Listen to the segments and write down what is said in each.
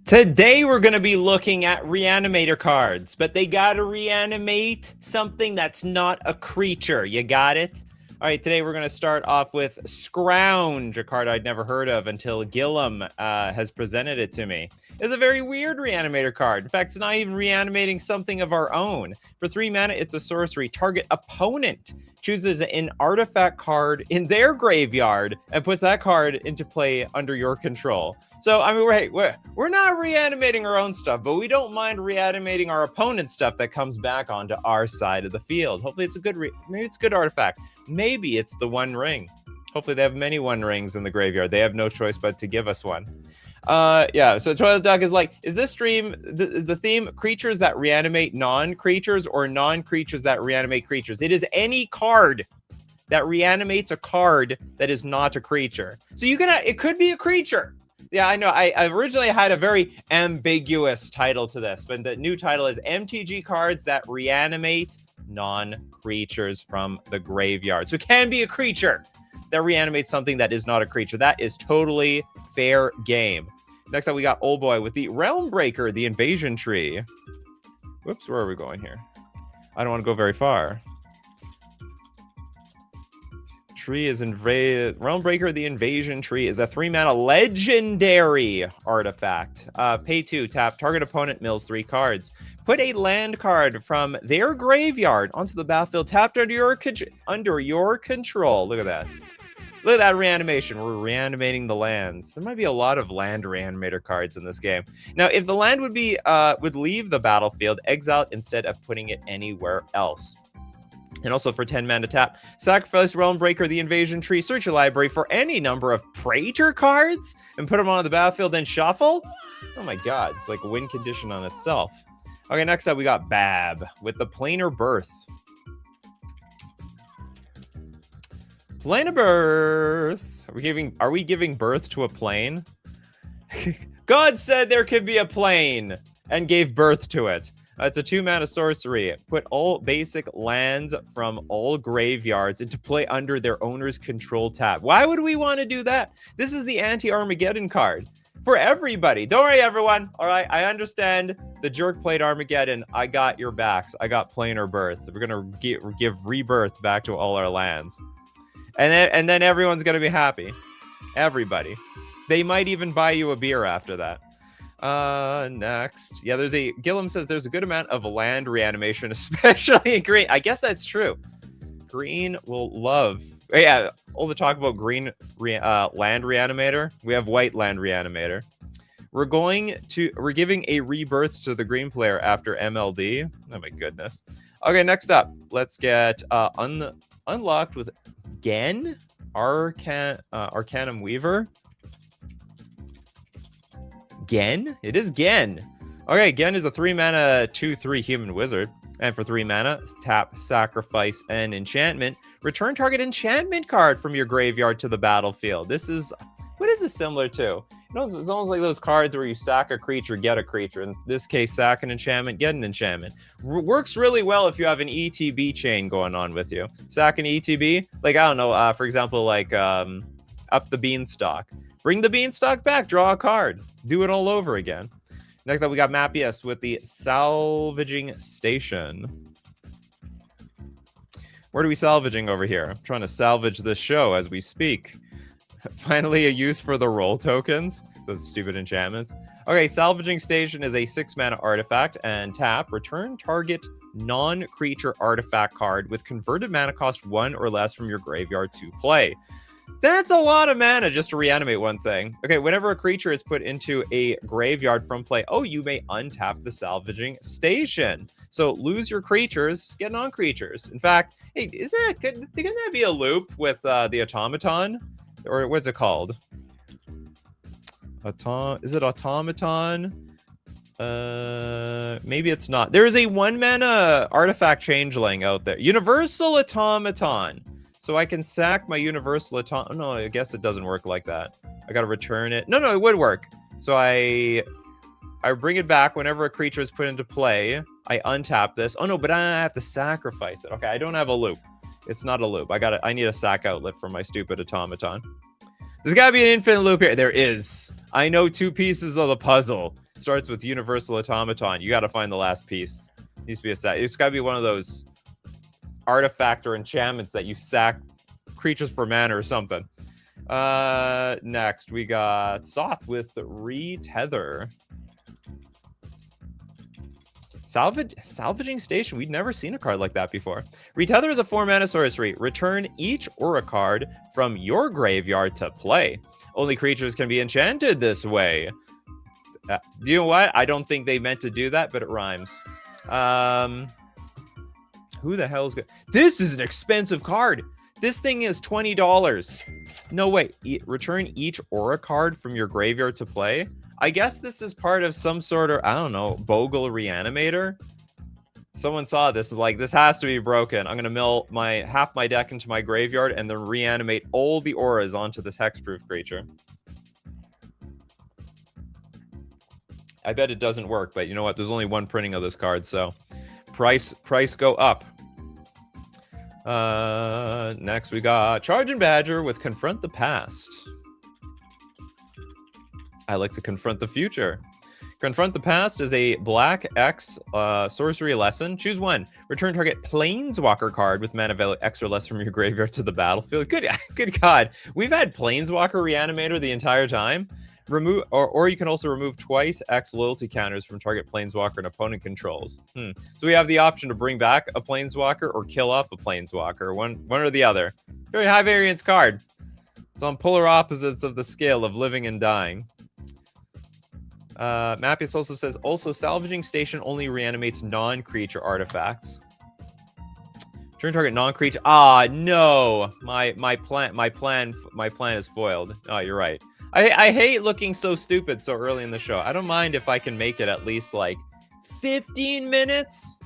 Today we're going to be looking at reanimator cards, but they got to reanimate something that's not a creature. You got it? All right, today we're going to start off with Scrounge, a card I'd never heard of until Gillum has presented it to me. It's a very weird reanimator card. In fact, it's not even reanimating something of our own. For 3 mana, it's a sorcery. Target opponent chooses an artifact card in their graveyard and puts that card into play under your control. So, I mean, we're not reanimating our own stuff, but we don't mind reanimating our opponent's stuff that comes back onto our side of the field. Hopefully it's a good, maybe it's a good artifact. Maybe it's the One Ring. Hopefully they have many One Rings in the graveyard. They have no choice but to give us one. Yeah, so Toilet Duck is like, is this stream, the theme creatures that reanimate non-creatures or non-creatures that reanimate creatures? It is any card that reanimates a card that is not a creature. So you can, it could be a creature. Yeah, I know. I originally had a very ambiguous title to this, but the new title is MTG cards that reanimate non-creatures from the graveyard. So it can be a creature that reanimates something that is not a creature. That is totally fair game. Next up, we got Old Boy with the Realm Breaker, the Invasion Tree. Whoops, where are we going here? I don't want to go very far. Tree is invade. Realm Breaker, the Invasion Tree is a 3-mana legendary artifact. Pay 2, tap, target opponent mills 3 cards. Put a land card from their graveyard onto the battlefield, tapped under your control. Look at that. Look at that reanimation. We're reanimating the lands. There might be a lot of land reanimator cards in this game. Now, if the land would leave the battlefield, exile it instead of putting it anywhere else. And also for 10 mana tap, sacrifice Realm Breaker, the Invasion Tree, search your library for any number of Praetor cards and put them on the battlefield, then shuffle? Oh my god, it's like a win condition on itself. Okay, next up we got Bab with the Planar Birth. Planar Birth. Are we giving birth to a plane? God said there could be a plane and gave birth to it. It's a 2-mana sorcery. Put all basic lands from all graveyards into play under their owner's control tab. Why would we want to do that? This is the anti-Armageddon card. For everybody. Don't worry, everyone. All right, I understand the jerk played Armageddon. I got your backs. I got Planar Birth. We're going to give rebirth back to all our lands. And then everyone's going to be happy. Everybody. They might even buy you a beer after that. Next. Yeah, Gillum says there's a good amount of land reanimation, especially in green. I guess that's true. Green will love. Yeah, all the talk about green land reanimator. We have white land reanimator. We're giving a rebirth to the green player after MLD. Oh my goodness. Okay, next up, let's get unlocked with Gen Arcanum Weaver. Gen? It is Gen. Okay, Gen is a 3-mana 2/3 human wizard. And for 3 mana, tap, sacrifice an enchantment. Return target enchantment card from your graveyard to the battlefield. This is... What is this similar to? You know, it's almost like those cards where you sack a creature, get a creature. In this case, sack an enchantment, get an enchantment. Works really well if you have an ETB chain going on with you. Sack an ETB. Like, I don't know, for example, like up the beanstalk. Bring the beanstalk back, draw a card. Do it all over again. Next up, we got Mappius with the Salvaging Station. What are we salvaging over here? I'm trying to salvage this show as we speak. Finally, a use for the roll tokens. Those stupid enchantments. Okay, Salvaging Station is a 6-mana artifact, and tap, return target non-creature artifact card with converted mana cost 1 or less from your graveyard to play. That's a lot of mana just to reanimate one thing. Okay, whenever a creature is put into a graveyard from play, you may untap the Salvaging Station. So lose your creatures, get non-creatures. In fact, hey, couldn't that be a loop with the automaton? Or what's it called? Is it automaton? Maybe it's not. There is a 1-mana artifact changeling out there. Universal automaton. So I can sack my universal automaton. No, I guess it doesn't work like that. I gotta return it. No, it would work. So I bring it back whenever a creature is put into play. I untap this. Oh no, but I have to sacrifice it. Okay, I don't have a loop. It's not a loop. I need a sack outlet for my stupid automaton. There's gotta be an infinite loop here. There is. I know 2 pieces of the puzzle. Starts with Universal Automaton. You got to find the last piece. Needs to be a set. It's got to be one of those artifact or enchantments that you sack creatures for mana or something. Next, we got Soth with Retether. Salvaging Station. We'd never seen a card like that before. Retether is a 4-mana sorcery. Return each Aura card from your graveyard to play. Only creatures can be enchanted this way. Do you know what? I don't think they meant to do that, but it rhymes. Who the hell's good? This is an expensive card. This thing is $20. No, wait. Return each Aura card from your graveyard to play. I guess this is part of some sort of, I don't know, Bogle Reanimator. Someone saw this, is like, this has to be broken. I'm going to mill half my deck into my graveyard and then reanimate all the auras onto this hexproof creature. I bet it doesn't work, but you know what? There's only one printing of this card, so price go up. Next we got Charging Badger with Confront the Past. I like to confront the future. Confront the Past is a black X sorcery lesson. Choose one. Return target Planeswalker card with mana value X or less from your graveyard to the battlefield. Good God. We've had Planeswalker Reanimator the entire time. Remove, or you can also remove twice X loyalty counters from target Planeswalker and opponent controls. So we have the option to bring back a Planeswalker or kill off a Planeswalker. One or the other. Very high variance card. It's on polar opposites of the scale of living and dying. Mapius also says, Salvaging Station only reanimates non-creature artifacts. Turn target non-creature. Ah, no. My plan is foiled. Oh, you're right. I hate looking so stupid so early in the show. I don't mind if I can make it at least like 15 minutes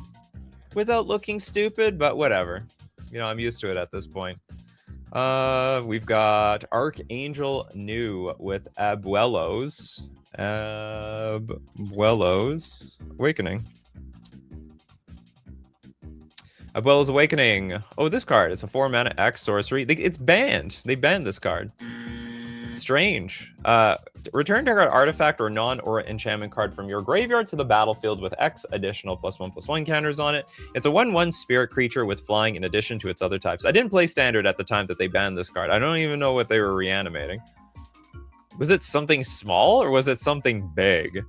without looking stupid, but whatever. You know, I'm used to it at this point. We've got Archangel New with Abuelos. Abuelos Awakening. Abuelos Awakening. Oh, this card. It's a 4-mana X sorcery. It's banned. They banned this card. Strange. Return target artifact or non-aura enchantment card from your graveyard to the battlefield with X additional +1/+1 counters on it. It's a 1/1 spirit creature with flying in addition to its other types. I didn't play standard at the time that they banned this card. I don't even know what they were reanimating. Was it something small or was it something big?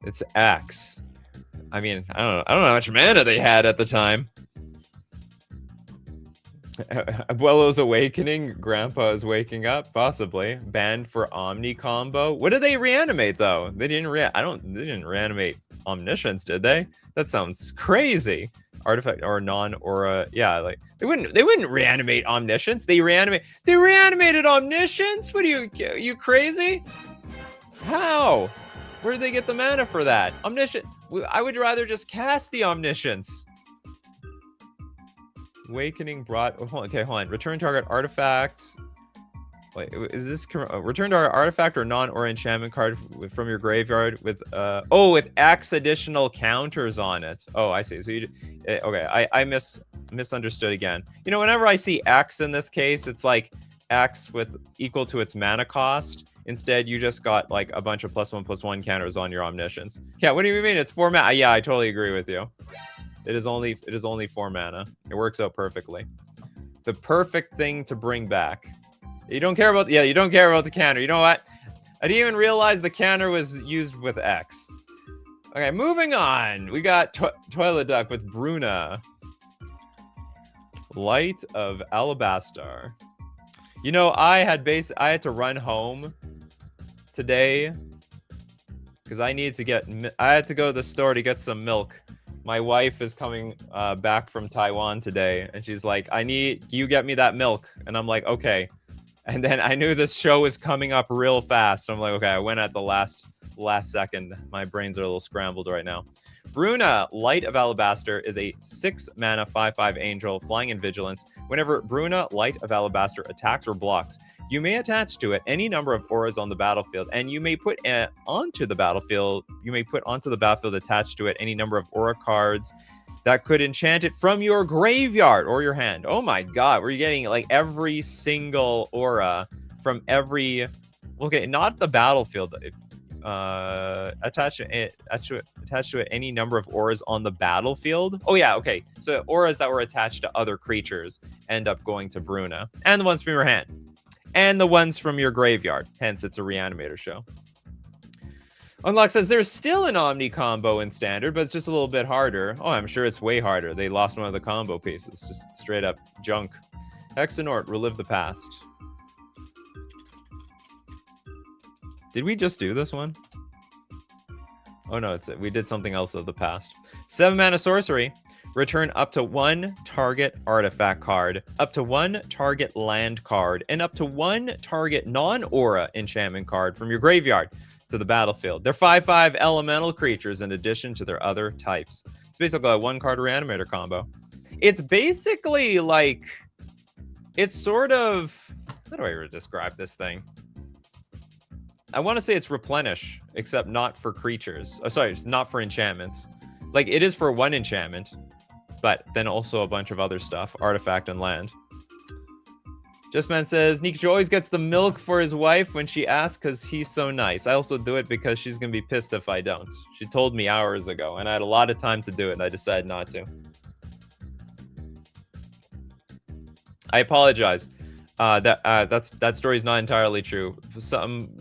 It's X. I mean, I don't know how much mana they had at the time. Abuelo's Awakening, Grandpa is waking up, possibly. Banned for Omni combo. What did they reanimate though? They didn't reanimate Omniscience, did they? That sounds crazy. Artifact or non-aura. Yeah, like they wouldn't reanimate Omniscience. They reanimated Omniscience? What are you crazy? How? Where did they get the mana for that? Omniscience. I would rather just cast the Omniscience. Awakening brought. Oh, okay, hold on. Return target artifact. Wait, is this return target artifact or non-aura enchantment card from your graveyard with with X additional counters on it? Oh, I see. So you okay? I misunderstood again. You know, whenever I see X in this case, it's like X with equal to its mana cost. Instead, you just got like a bunch of +1/+1 counters on your Omniscience. Yeah, what do you mean? It's 4 mana. Yeah, I totally agree with you. It is only 4 mana. It works out perfectly. The perfect thing to bring back. You don't care about the counter. You know what? I didn't even realize the counter was used with X. Okay, moving on. We got Toilet Duck with Bruna. Light of Alabaster. You know, I had to run home today because I had to go to the store to get some milk. My wife is coming back from Taiwan today, and she's like, you get me that milk. And I'm like, okay. And then I knew this show was coming up real fast. I'm like, okay, I went at the last second. My brains are a little scrambled right now. Bruna, Light of Alabaster, is a 6-mana 5/5 angel, flying in vigilance. Whenever Bruna, Light of Alabaster attacks or blocks, you may attach to it any number of auras on the battlefield, and you may put onto the battlefield attached to it any number of aura cards that could enchant it from your graveyard or your hand. Oh my god, we're getting like every single aura from every... Okay, not the battlefield. attach to it any number of auras on the battlefield. Oh yeah, okay. So auras that were attached to other creatures end up going to Bruna, and the ones from your hand, and the ones from your graveyard. Hence, it's a Reanimator show. Unlock says there's still an Omni combo in Standard, but it's just a little bit harder. Oh, I'm sure it's way harder. They lost one of the combo pieces. Just straight up junk. Hexanort, relive the past. Did we just do this one? Oh no, we did something else of the past. 7 mana sorcery. Return up to 1 target artifact card, up to 1 target land card, and up to 1 target non-aura enchantment card from your graveyard to the battlefield. They're 5/5 elemental creatures in addition to their other types. It's basically a 1-card Reanimator combo. It's basically like, it's sort of, how do I describe this thing? I want to say it's replenish, except not for creatures. Oh, sorry, not for enchantments. Like, it is for 1 enchantment, but then also a bunch of other stuff, artifact and land. Justman says, Nikachu always gets the milk for his wife when she asks because he's so nice. I also do it because she's going to be pissed if I don't. She told me hours ago, and I had a lot of time to do it, and I decided not to. I apologize. That story's not entirely true.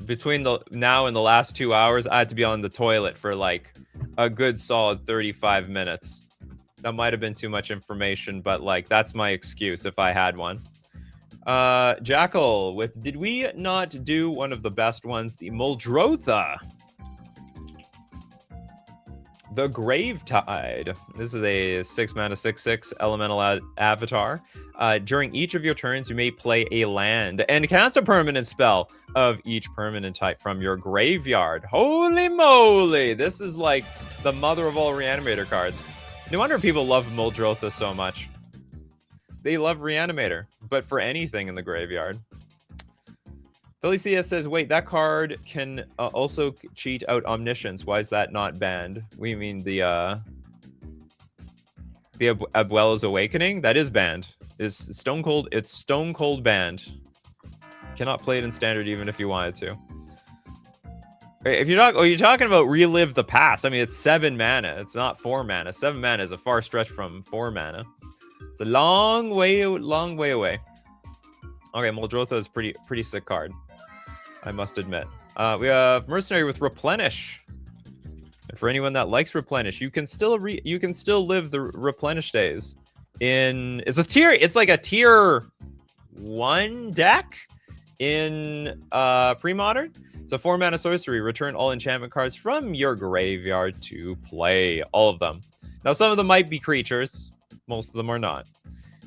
Between the now and the last 2 hours, I had to be on the toilet for like a good solid 35 minutes. That might have been too much information, but like that's my excuse if I had one. Jackal with, did we not do one of the best ones? The Muldrotha. The Gravetide. This is a 6 mana 6/6 elemental avatar. During each of your turns, you may play a land and cast a permanent spell of each permanent type from your graveyard. Holy moly! This is like the mother of all Reanimator cards. No wonder people love Muldrotha so much. They love Reanimator, but for anything in the graveyard. Felicia says, wait, that card can also cheat out Omniscience. Why is that not banned? We mean the Abuela's Awakening? That is banned. It's stone cold banned. Cannot play it in Standard even if you wanted to. If you're talking about relive the past, I mean, it's 7 mana. It's not 4 mana. 7 mana is a far stretch from 4 mana. It's a long way away. Okay, Muldrotha is pretty sick card, I must admit. We have Mercenary with Replenish. And for anyone that likes Replenish, you can still live the Replenish days. It's like a tier 1 deck in pre-modern. It's a 4 mana sorcery. Return all enchantment cards from your graveyard to play. All of them. Now, some of them might be creatures. Most of them are not.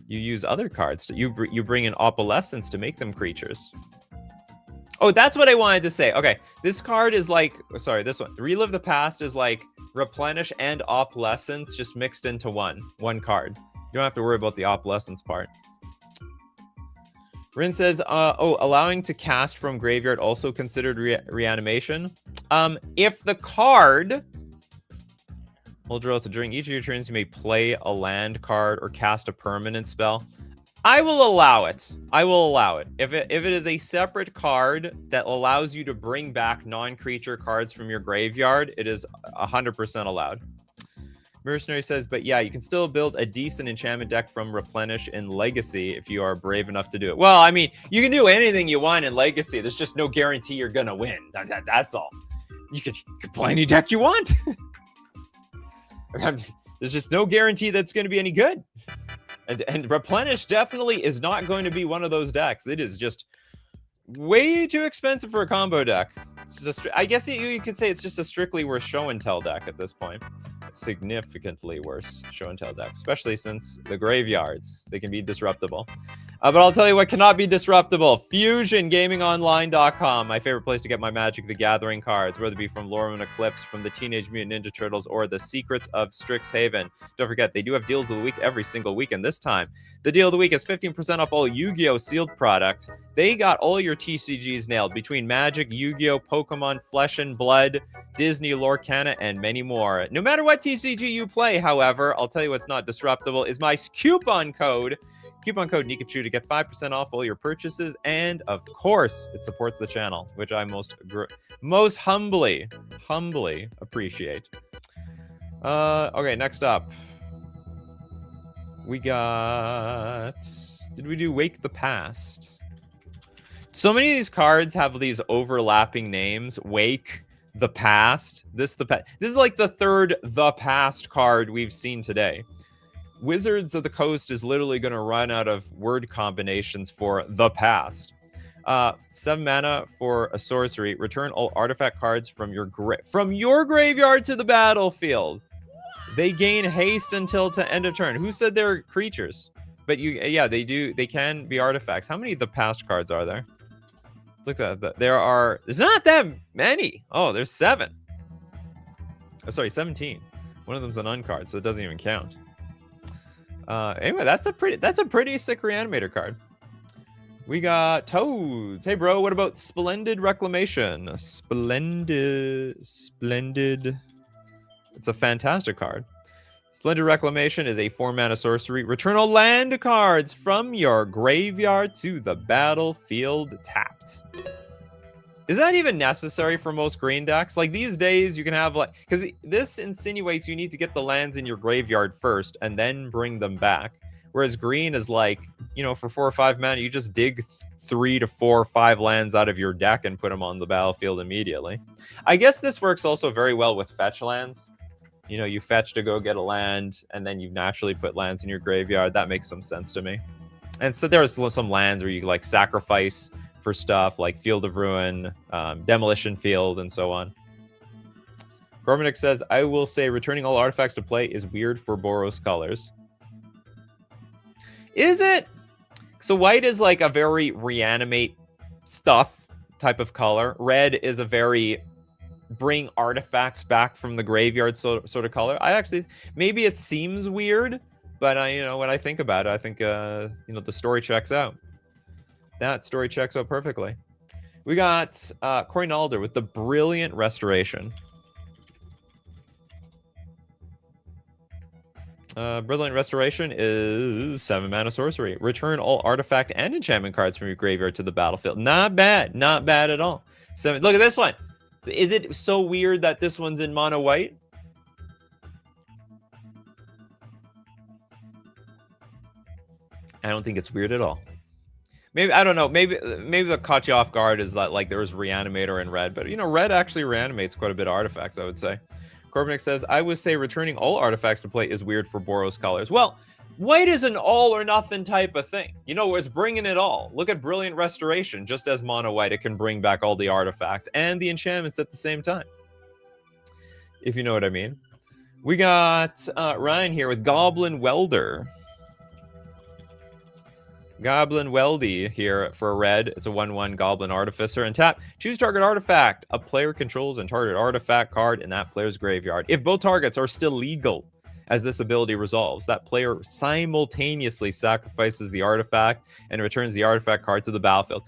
You use other cards. You bring in Opalescence to make them creatures. Oh, that's what I wanted to say. Okay, this card is like... Sorry, this one. Relive the Past is like Replenish and Opalescence just mixed into one card. You don't have to worry about the Opalescence part. Rin says, allowing to cast from graveyard also considered reanimation. If the card... Muldrotha, during each of your turns, you may play a land card or cast a permanent spell. I will allow it. I will allow it. If it is a separate card that allows you to bring back non-creature cards from your graveyard, it is 100% allowed. Mercenary says, but yeah, you can still build a decent enchantment deck from Replenish in Legacy if you are brave enough to do it. Well, I mean, you can do anything you want in Legacy. There's just no guarantee you're going to win. That's all. You can play any deck you want. There's just no guarantee that's going to be any good. And Replenish definitely is not going to be one of those decks. It is just way too expensive for a combo deck. It's just, I guess you could say it's just a strictly worse show and tell deck at this point. Significantly worse show and tell deck, especially since the graveyards, they can be disruptible. But I'll tell you what cannot be disruptible. FusionGamingOnline.com, my favorite place to get my Magic the Gathering cards, whether it be from Lorem and Eclipse, from the Teenage Mutant Ninja Turtles, or the Secrets of Strixhaven. Don't forget, they do have deals of the week every single week, and this time, the deal of the week is 15% off all Yu-Gi-Oh! Sealed product. They got all your TCGs nailed between Magic, Yu-Gi-Oh!, Pokemon, Flesh and Blood, Disney, Lorcana, and many more. No matter what TCG you play, however, I'll tell you what's not disruptible is my coupon code, Coupon code Nikachu to get 5% off all your purchases. And of course, it supports the channel, which I most humbly appreciate. Okay, next up. We got... Did we do Wake the Past? So many of these cards have these overlapping names. Wake, the Past, this is like the third The Past card we've seen today. Wizards of the Coast is literally going to run out of word combinations for The Past. 7 mana for a sorcery. Return all artifact cards from your graveyard to the battlefield. They gain haste until to end of turn. Who said they're creatures? But yeah, they do. They can be artifacts. How many of the past cards are there? Looks at that. There's not that many. Oh, there's 7. Oh, sorry, 17. One of them's an uncard, so it doesn't even count. Anyway, that's a pretty sick Reanimator card. We got Tues. Hey, bro, what about Splendid Reclamation? Splendid. It's a fantastic card. Splendid Reclamation is a 4-mana sorcery. Return all land cards from your graveyard to the battlefield tapped. Is that even necessary for most green decks? Like these days, you can have like... Because this insinuates you need to get the lands in your graveyard first and then bring them back. Whereas green is like, you know, for 4 or 5 mana, you just dig 3 to 4 or 5 lands out of your deck and put them on the battlefield immediately. I guess this works also very well with fetch lands. You know, you fetch to go get a land, and then you naturally put lands in your graveyard. That makes some sense to me. And so there's some lands where you like sacrifice for stuff like Field of Ruin, Demolition Field, and so on. Gormanic says, I will say returning all artifacts to play is weird for Boros colors. Is it? So white is like a very Reanimate stuff type of color. Red is a very bring artifacts back from the graveyard sort of color. I actually, maybe it seems weird, but you know, when I think about it, I think, you know, the story checks out. That story checks out perfectly. We got Corinalder with the Brilliant Restoration. Brilliant Restoration is 7 mana sorcery. Return all artifact and enchantment cards from your graveyard to the battlefield. Not bad. Not bad at all. 7. Look at this one. Is it so weird that this one's in mono white? I don't think it's weird at all. Maybe, I don't know, maybe that caught you off guard is that like there was Reanimator in red, but you know, red actually reanimates quite a bit of artifacts, I would say. Corbinick says, I would say returning all artifacts to play is weird for Boros colors. Well, white is an all or nothing type of thing. You know, it's bringing it all. Look at Brilliant Restoration. Just as mono white, it can bring back all the artifacts and the enchantments at the same time. If you know what I mean. We got Ryan here with Goblin Welder. Goblin Weldy here for a red. It's a 1/1 Goblin Artificer. And tap, choose target artifact. A player controls and target artifact card in that player's graveyard. If both targets are still legal as this ability resolves, that player simultaneously sacrifices the artifact and returns the artifact card to the battlefield.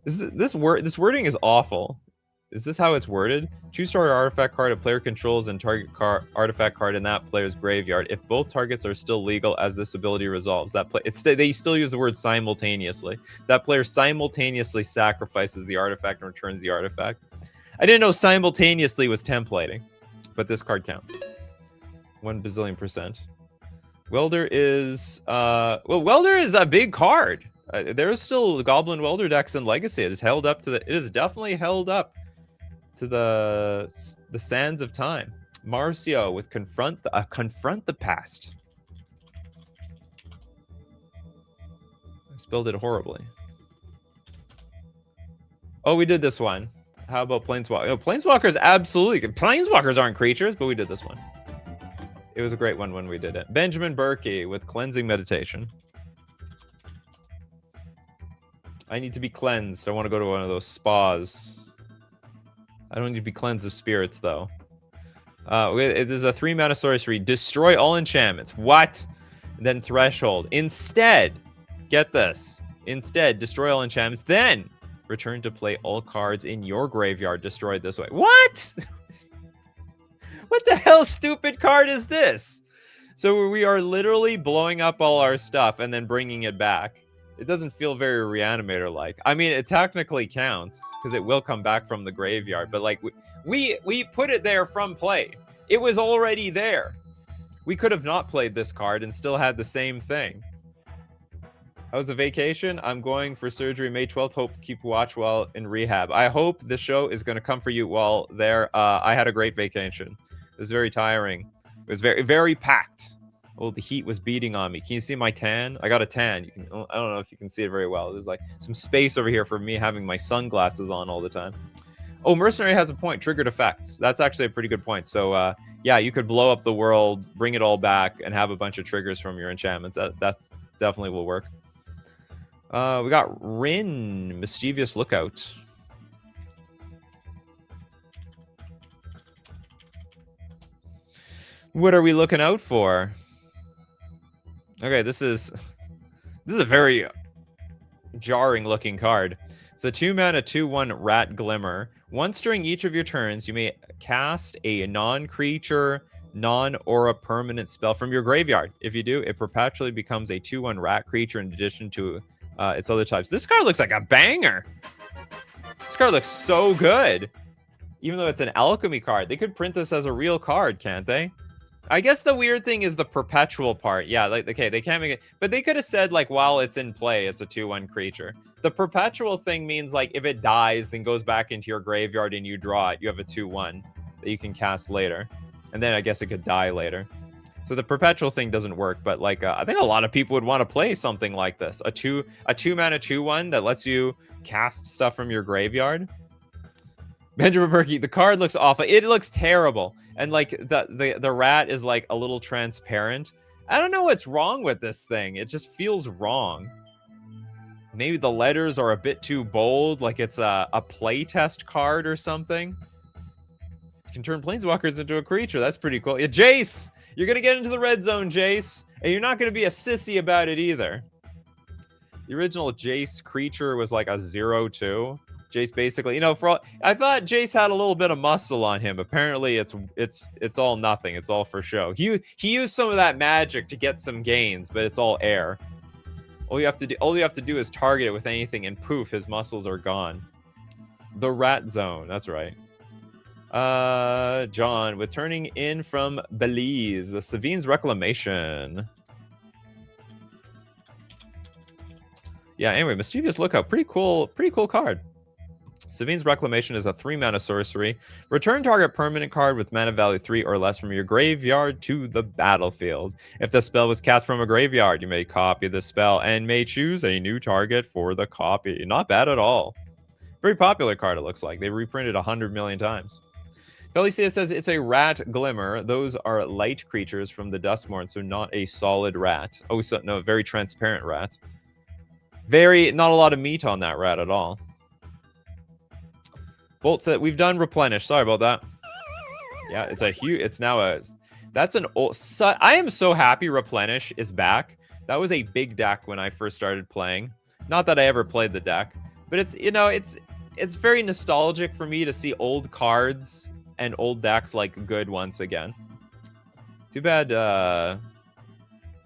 This wording is awful. Is this how it's worded? Choose target artifact card a player controls and target artifact card in that player's graveyard. If both targets are still legal as this ability resolves, they still use the word simultaneously. That player simultaneously sacrifices the artifact and returns the artifact. I didn't know simultaneously was templating, but this card counts. 1 bazillion%. Welder is Welder is a big card. There's still Goblin Welder decks in Legacy. It is held up to it is definitely held up to the sands of time. Marcio with confront the past. I spelled it horribly. Oh, we did this one. How about Planeswalker? Oh, Planeswalkers, absolutely. Planeswalkers aren't creatures, but we did this one. It was a great one when we did it. Benjamin Berkey with Cleansing Meditation. I need to be cleansed. I want to go to one of those spas. I don't need to be cleansed of spirits, though. It is a 3-mana sorcery. Destroy all enchantments. What? Then Threshold. Instead, get this. Instead, destroy all enchantments. Then, return to play all cards in your graveyard destroyed this way. What? What the hell stupid card is this? So we are literally blowing up all our stuff and then bringing it back. It doesn't feel very Reanimator-like. I mean, it technically counts because it will come back from the graveyard, but like we put it there from play. It was already there. We could have not played this card and still had the same thing. How's the vacation? I'm going for surgery May 12th. Hope keep watch while in rehab. I hope the show is going to come for you while there. I had a great vacation. It was very tiring. It was very, very packed. Oh, the heat was beating on me. Can you see my tan? I got a tan. I don't know if you can see it very well. There's like some space over here for me having my sunglasses on all the time. Oh, Mercenary has a point. Triggered effects. That's actually a pretty good point. So, yeah, you could blow up the world, bring it all back, and have a bunch of triggers from your enchantments. That's definitely will work. We got Rin, Mischievous Lookout. What are we looking out for? Okay, this is a very jarring looking card. It's a 2-mana 2/1 Rat Glimmer. Once during each of your turns, you may cast a non-creature, non-aura permanent spell from your graveyard. If you do, it perpetually becomes a 2/1 rat creature in addition to its other types. This card looks like a banger. This card looks so good. Even though it's an alchemy card, they could print this as a real card, can't they? I guess the weird thing is the perpetual part. Yeah, like, okay, they can't make it, but they could have said like while it's in play, it's a 2/1 creature. The perpetual thing means like if it dies, then goes back into your graveyard and you draw it, you have a 2/1 that you can cast later, and then I guess it could die later. So the perpetual thing doesn't work, but like I think a lot of people would want to play something like this, a 2-mana 2/1 that lets you cast stuff from your graveyard. Benjamin Berkey, the card looks awful. It looks terrible. And like the rat is like a little transparent. I don't know what's wrong with this thing. It just feels wrong. Maybe the letters are a bit too bold, like it's a playtest card or something. You can turn planeswalkers into a creature. That's pretty cool. Yeah, Jace! You're gonna get into the red zone, Jace. And you're not gonna be a sissy about it either. The original Jace creature was like a 0/2. Jace basically, you know, I thought Jace had a little bit of muscle on him. Apparently, it's all nothing. It's all for show. He used some of that magic to get some gains, but it's all air. All you have to do is target it with anything, and poof, his muscles are gone. The rat zone. That's right. John, with turning in from Belize, the Savine's Reclamation. Yeah. Anyway, Mischievous Lookout. Pretty cool card. Savine's Reclamation is a 3-mana sorcery. Return target permanent card with mana value 3 or less from your graveyard to the battlefield. If the spell was cast from a graveyard, you may copy the spell and may choose a new target for the copy. Not bad at all. Very popular card, it looks like. They reprinted 100 million times. Felicia says it's a rat glimmer. Those are light creatures from the Duskmourn, so not a solid rat. Oh, so, no, very transparent rat. Not a lot of meat on that rat at all. Bolt said we've done replenish. Sorry about that. Yeah, it's now a, that's an old, I am so happy replenish is back. That was a big deck when I first started playing. Not that I ever played the deck, but it's, you know, it's very nostalgic for me to see old cards and old decks like good once again. Too bad,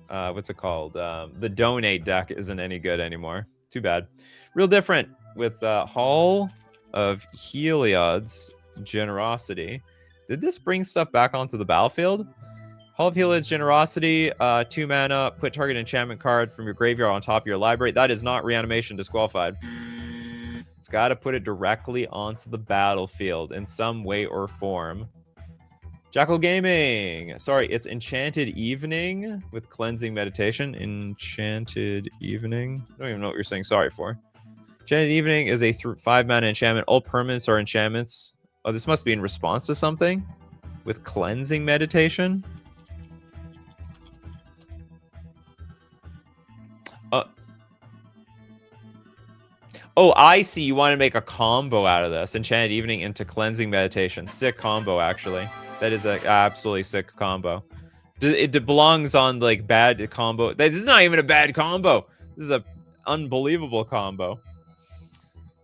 what's it called? The donate deck isn't any good anymore. Too bad. Real different with Hall of Heliod's Generosity. Did this bring stuff back onto the battlefield? Hall of Heliod's Generosity, 2 mana, put target enchantment card from your graveyard on top of your library. That is not reanimation, disqualified. It's got to put it directly onto the battlefield in some way or form. Jackal Gaming. Sorry, it's Enchanted Evening with Cleansing Meditation. Enchanted Evening. I don't even know what you're saying sorry for. Enchanted Evening is a 5-mana enchantment. All permanents are enchantments. Oh, this must be in response to something with Cleansing Meditation. Oh, I see. You want to make a combo out of this. Enchanted Evening into Cleansing Meditation. Sick combo, actually. That is an absolutely sick combo. It belongs on like bad combo. This is not even a bad combo. This is an unbelievable combo.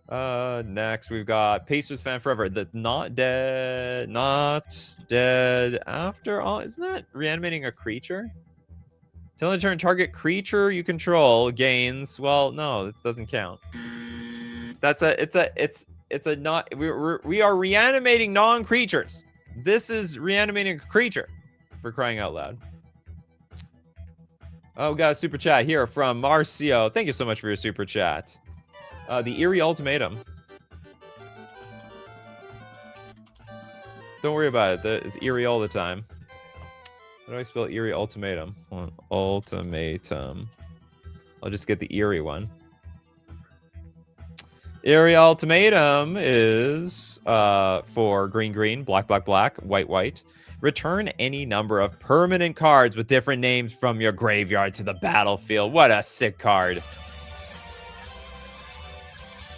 Next we've got Pacers fan forever. The not dead after all. Isn't that reanimating a creature? Till end of turn, target creature you control gains. Well, no, it doesn't count. It's a not. We are reanimating non-creatures. This is reanimating a creature, for crying out loud. Oh, we got a super chat here from Marcio. Thank you so much for your super chat. The Eerie Ultimatum. Don't worry about it. It's eerie all the time. How do I spell Eerie Ultimatum? Ultimatum. I'll just get the Eerie one. Eerie Ultimatum is for green, black, white. Return any number of permanent cards with different names from your graveyard to the battlefield. What a sick card.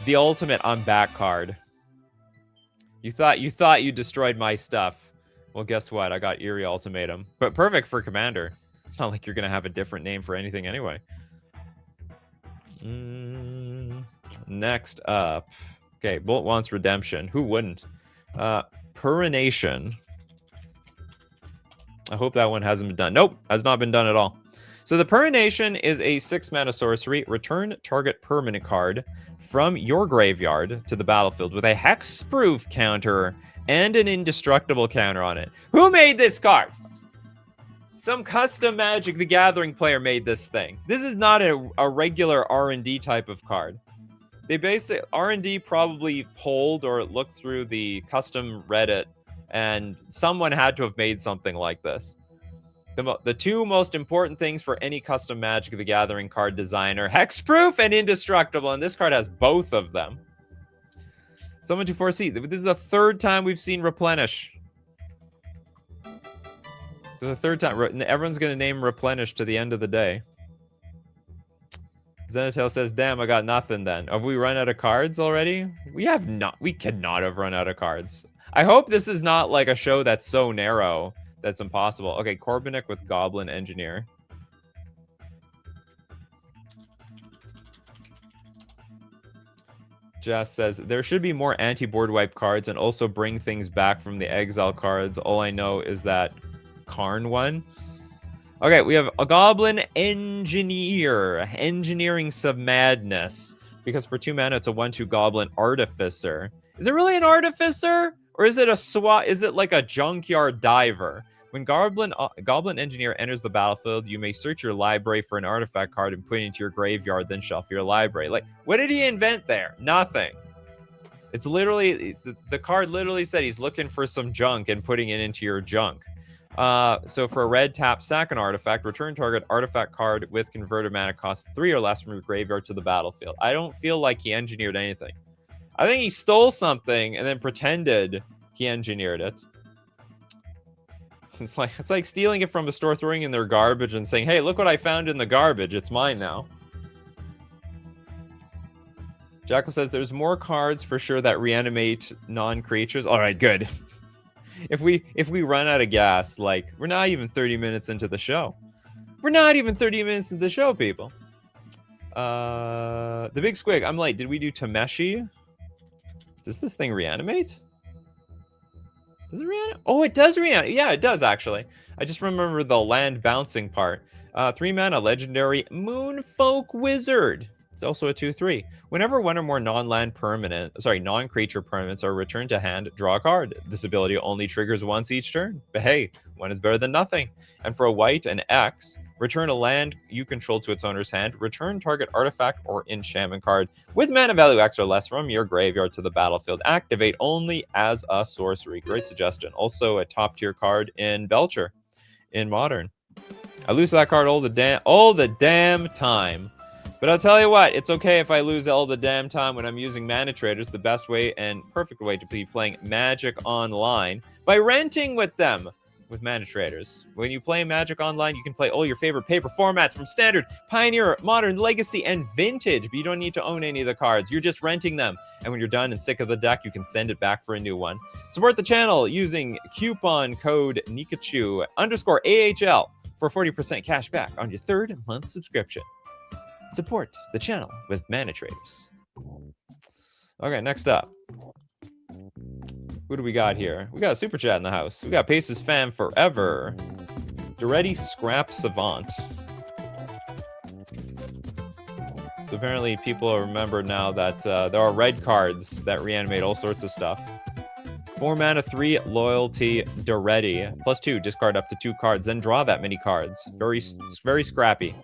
The ultimate I'm back card. You thought you destroyed my stuff. Well, guess what? I got Eerie Ultimatum. But perfect for Commander. It's not like you're going to have a different name for anything anyway. Next up. Okay, Bolt wants Redemption. Who wouldn't? Purination. I hope that one hasn't been done. Nope, has not been done at all. So the Purination is a 6-mana sorcery. Return target permanent card from your graveyard to the battlefield with a hexproof counter and an indestructible counter on it. Who made this card? Some custom Magic the Gathering player made this thing. This is not a regular R&D type of card. They basically, R&D probably polled or looked through the custom Reddit, and someone had to have made something like this. The two most important things for any custom Magic the Gathering card designer: hexproof and indestructible, and this card has both of them. Someone to foresee. This is the third time we've seen Replenish. The third time. Everyone's going to name Replenish to the end of the day. Zenitail says, damn, I got nothing then. Have we run out of cards already? We have not. We cannot have run out of cards. I hope this is not like a show that's so narrow that's impossible. Okay, Corbinic with Goblin Engineer. Jess says, there should be more anti-board wipe cards and also bring things back from the exile cards. All I know is that Karn one. Okay, we have a Goblin Engineer. Engineering some madness. Because for 2 mana, it's a 1/2 Goblin Artificer. Is it really an Artificer? Or is it a SWAT? Is it like a Junkyard Diver? When Goblin Engineer enters the battlefield, you may search your library for an artifact card and put it into your graveyard, then shuffle your library. Like, what did he invent there? Nothing. It's literally, the card literally said he's looking for some junk and putting it into your junk. So for a red, tap, sack an artifact, return target artifact card with converted mana cost 3 or less from your graveyard to the battlefield. I don't feel like he engineered anything. I think he stole something and then pretended he engineered it. It's like stealing it from a store, throwing in their garbage and saying, hey, look what I found in the garbage. It's mine now. Jackal says there's more cards for sure that reanimate non-creatures. All right, good. If we run out of gas, like, we're not even 30 minutes into the show. We're not even 30 minutes into the show, people. The Big Squig. I'm like, did we do Tameshi? Does this thing reanimate? Does it reanimate? Oh, it does reanimate. Yeah, it does, actually. I just remember the land bouncing part. 3 mana, legendary Moonfolk Wizard. It's also a 2/3. Whenever one or more non-creature permanents are returned to hand, draw a card. This ability only triggers once each turn. But hey, one is better than nothing. And for a white, an X, return a land you control to its owner's hand. Return target artifact or enchantment card with mana value X or less from your graveyard to the battlefield. Activate only as a sorcery. Great suggestion. Also a top tier card in Belcher in Modern. I lose that card all the damn time. But I'll tell you what, it's okay if I lose all the damn time when I'm using Mana Traders. The best way and perfect way to be playing Magic Online by renting with them with Mana Traders. When you play Magic Online, you can play all your favorite paper formats from Standard, Pioneer, Modern, Legacy, and Vintage. But you don't need to own any of the cards. You're just renting them. And when you're done and sick of the deck, you can send it back for a new one. Support the channel using coupon code Nikachu _AHL for 40% cash back on your 3rd month subscription. Support the channel with Mana Traders. Okay, next up. Who do we got here? We got a super chat in the house. We got Paces Fan Forever. Duretti Scrap Savant. So apparently people remember now that there are red cards that reanimate all sorts of stuff. 4 mana, 3 loyalty, Duretti. +2, discard up to 2 cards, then draw that many cards. Very scrappy.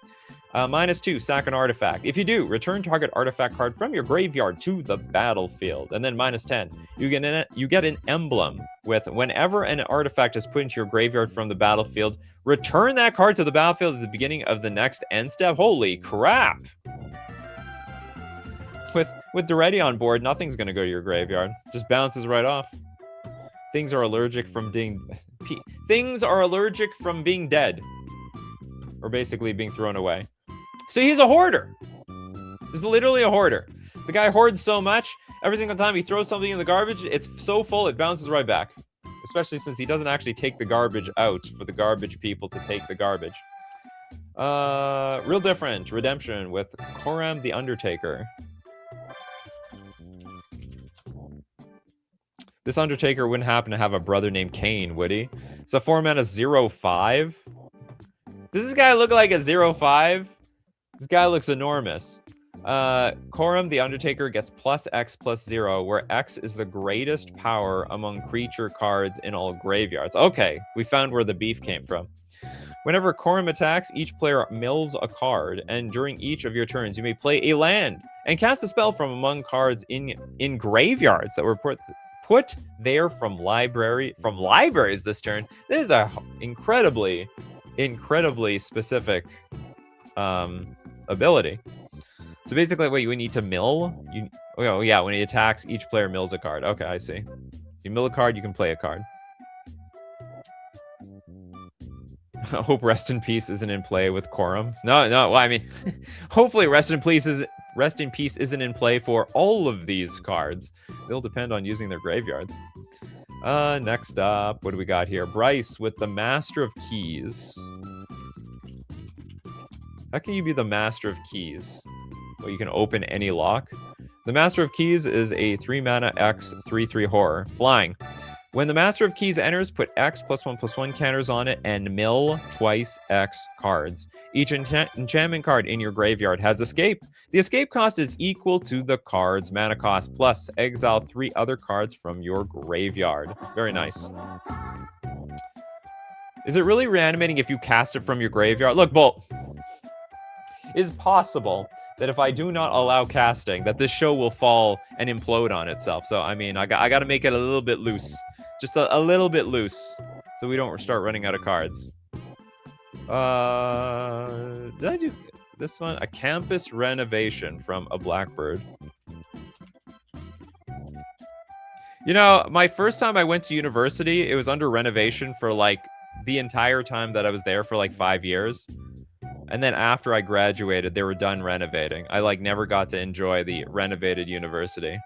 -2, sack an artifact. If you do, return target artifact card from your graveyard to the battlefield. And then -10, you get an emblem with whenever an artifact is put into your graveyard from the battlefield, return that card to the battlefield at the beginning of the next end step. Holy crap! With Duretti on board, nothing's gonna go to your graveyard. Just bounces right off. Things are allergic from being dead, or basically being thrown away. So he's a hoarder. He's literally a hoarder. The guy hoards so much, every single time he throws something in the garbage, it's so full it bounces right back. Especially since he doesn't actually take the garbage out for the garbage people to take the garbage. Real different. Redemption with Koram the Undertaker. This Undertaker wouldn't happen to have a brother named Kane, would he? So 4 mana 0/5. Does this guy look like a 0/5? This guy looks enormous. Koram the Undertaker gets +X/+0, where X is the greatest power among creature cards in all graveyards. Okay, we found where the beef came from. Whenever Koram attacks, each player mills a card, and during each of your turns, you may play a land and cast a spell from among cards in graveyards that were put there from libraries this turn. This is a incredibly specific ability. So basically, what you need to mill, oh yeah, when he attacks, each player mills a card. Okay, I see. You mill a card, you can play a card. I hope Rest in Peace isn't in play with Koram. No, well, I mean, hopefully Rest in Peace isn't in play for all of these cards. They'll depend on using their graveyards. Next up, what do we got here? Bryce with the Master of Keys. How can you be the Master of Keys? Well, you can open any lock. The Master of Keys is a 3 mana X 3/3 horror. Flying. When the Master of Keys enters, put X +1/+1 counters on it and mill twice X cards. Each enchantment card in your graveyard has escape. The escape cost is equal to the card's mana cost, plus exile 3 other cards from your graveyard. Very nice. Is it really reanimating if you cast it from your graveyard? Look, Bolt. It is possible that if I do not allow casting, that this show will fall and implode on itself. So, I mean, I got to make it a little bit loose. Just a little bit loose, so we don't start running out of cards. Did I do this one? A campus renovation from a Blackbird. You know, my first time I went to university, it was under renovation for like the entire time that I was there for like 5 years. And then after I graduated, they were done renovating. I like never got to enjoy the renovated university.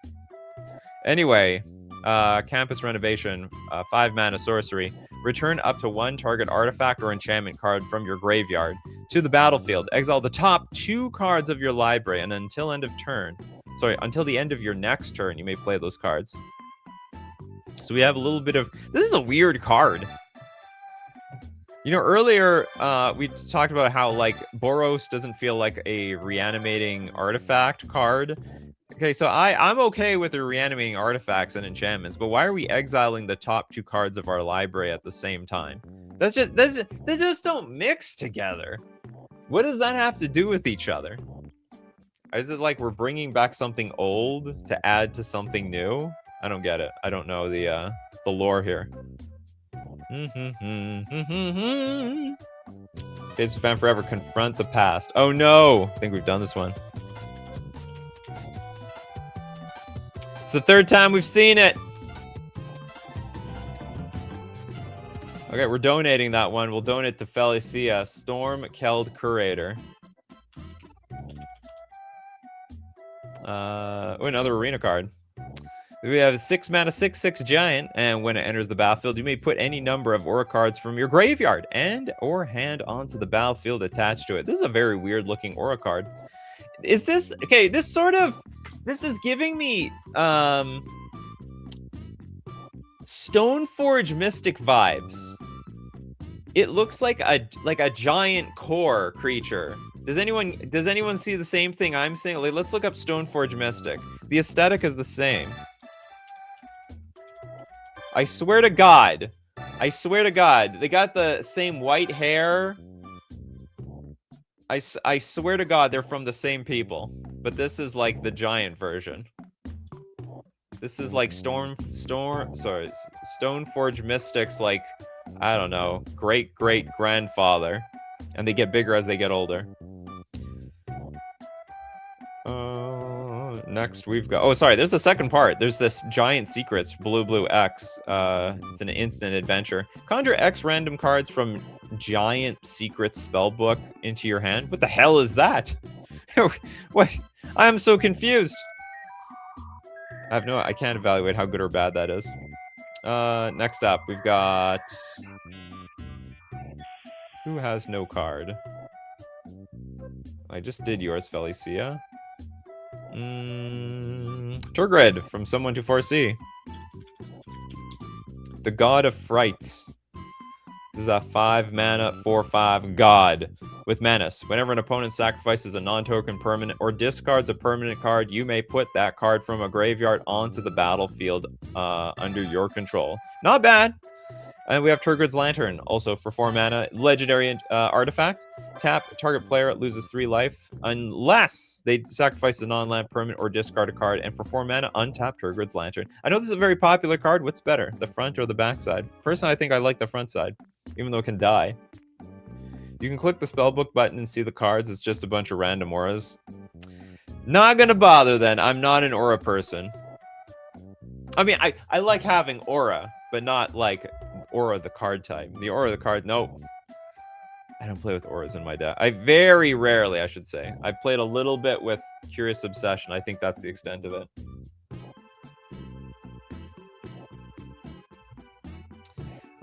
Anyway, campus renovation, 5 mana sorcery. Return up to 1 target artifact or enchantment card from your graveyard to the battlefield. Exile the top 2 cards of your library, and until the end of your next turn, you may play those cards. So we have a little bit of... This is a weird card. You know, earlier we talked about how like Boros doesn't feel like a reanimating artifact card. Okay, so I'm okay with the reanimating artifacts and enchantments, but why are we exiling the top 2 cards of our library at the same time? They just don't mix together. What does that have to do with each other? Is it like we're bringing back something old to add to something new? I don't get it. I don't know the lore here. Face of Fan Forever, confront the past. Oh no! I think we've done this one. It's the 3rd time we've seen it. Okay, we're donating that one. We'll donate to Felicia, Storm-Keld Curator. Another arena card. We have a 6 mana 6/6 giant, and when it enters the battlefield, you may put any number of aura cards from your graveyard and or hand onto the battlefield attached to it. This is a very weird looking aura card. Is this okay? This sort of This is giving me Stoneforge Mystic vibes. It looks like a giant core creature. Does anyone see the same thing I'm seeing? Like, let's look up Stoneforge Mystic. The aesthetic is the same. I swear to God. I swear to God. They got the same white hair. I swear to God they're from the same people. But this is like the giant version. This is like Stoneforge Mystic's like, I don't know, great-great-grandfather. And they get bigger as they get older. Next we've got... Oh, sorry, there's a second part. There's this Giant Secrets, Blue X. It's an instant adventure. Conjure X random cards from Giant Secrets spellbook into your hand. What the hell is that? What? I am so confused. I can't evaluate how good or bad that is. Next up, we've got... Who has no card? I just did yours, Felicia. Turgid from Someone to Foresee. The God of Fright. This is a 5-mana, 4/5 God with Menace. Whenever an opponent sacrifices a non-token permanent or discards a permanent card, you may put that card from a graveyard onto the battlefield under your control. Not bad. And we have Turgid's Lantern, also for 4 mana, legendary artifact. Tap, target player loses 3 life unless they sacrifice a non-land permanent or discard a card. And for 4 mana, untap Turgid's Lantern. I know this is a very popular card. What's better, the front or the back side? Personally, I think I like the front side, even though it can die. You can click the spellbook button and see the cards. It's just a bunch of random auras. Not gonna bother then. I'm not an aura person. I mean, I like having aura, but not like aura the card type. The aura the card, nope. I don't play with auras in my deck. I very rarely, I should say. I played a little bit with Curious Obsession. I think that's the extent of it.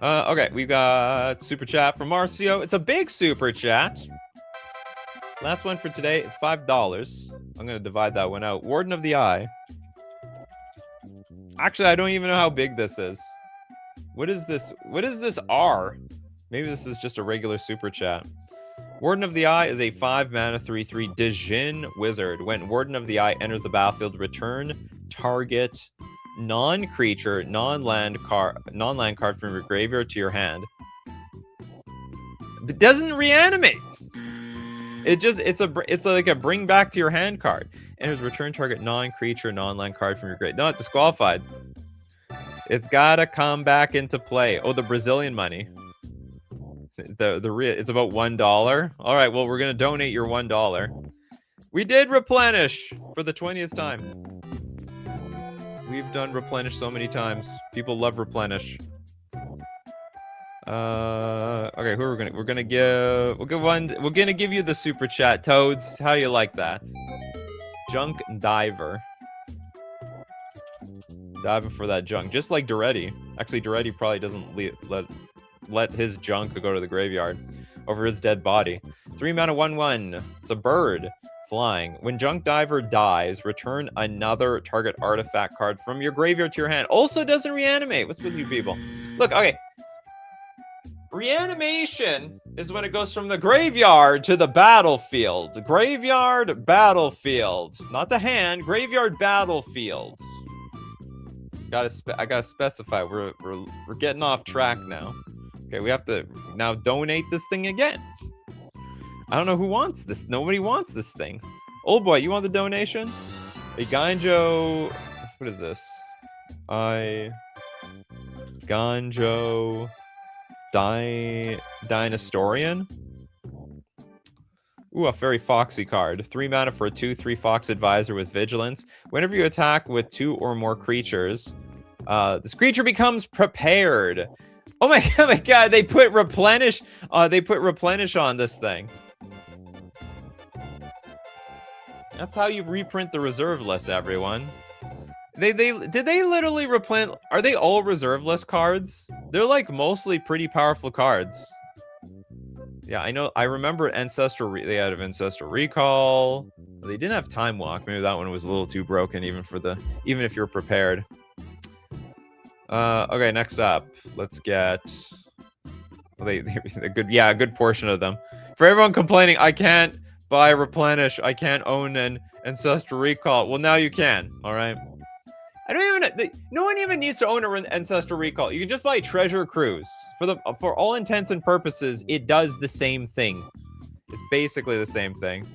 Okay, we've got super chat from Marcio. It's a big super chat. Last one for today. It's $5. I'm gonna divide that one out. Warden of the Eye. Actually, I don't even know how big this is. What is this? What is this R? Maybe this is just a regular super chat. Warden of the Eye is a 5-mana 3/3 Dijin wizard. When Warden of the Eye enters the battlefield, return target non-creature, non-land card from your graveyard to your hand. It doesn't reanimate. It's like a bring back to your hand card. Enters return target non-creature, non-land card from your graveyard. No, it's disqualified. It's gotta come back into play. Oh, the Brazilian money. It's about $1. All right, well, we're gonna donate your $1. We did replenish for the 20th time. We've done replenish so many times. People love replenish. Okay, who are we're gonna give you the super chat, Toads. How do you like that? Junk Diver. Diving for that junk, just like Duretti. Actually, Duretti probably doesn't let his junk go to the graveyard over his dead body. 3 mana 1/1. It's a bird flying. When Junk Diver dies, return another target artifact card from your graveyard to your hand. Also doesn't reanimate. What's with you people? Look, okay. Reanimation is when it goes from the graveyard to the battlefield. Graveyard, battlefield. Not the hand. Graveyard, battlefield. I gotta specify. We're getting off track now. Okay, we have to now donate this thing again. I don't know who wants this. Nobody wants this thing. Old boy, you want the donation? A Ganjo. What is this? Ganjo Dynastorian. Ooh, a very foxy card. 3 mana for a 2/3 Fox Advisor with Vigilance. Whenever you attack with 2 or more creatures, this creature becomes prepared. Oh my god, they put replenish. They put replenish on this thing. That's how you reprint the reserve list, everyone. Did they literally replenish? Are they all reserve list cards? They're like mostly pretty powerful cards. Yeah, I know. I remember Ancestral. They had Ancestral Recall. They didn't have Time Walk. Maybe that one was a little too broken, even if you're prepared. Okay, next up, let's get. They're good. Yeah, a good portion of them. For everyone complaining, I can't buy Replenish. I can't own an Ancestral Recall. Well, now you can. All right. I don't even. No one even needs to own an Ancestral Recall. You can just buy Treasure Cruise. For all intents and purposes, it does the same thing. It's basically the same thing.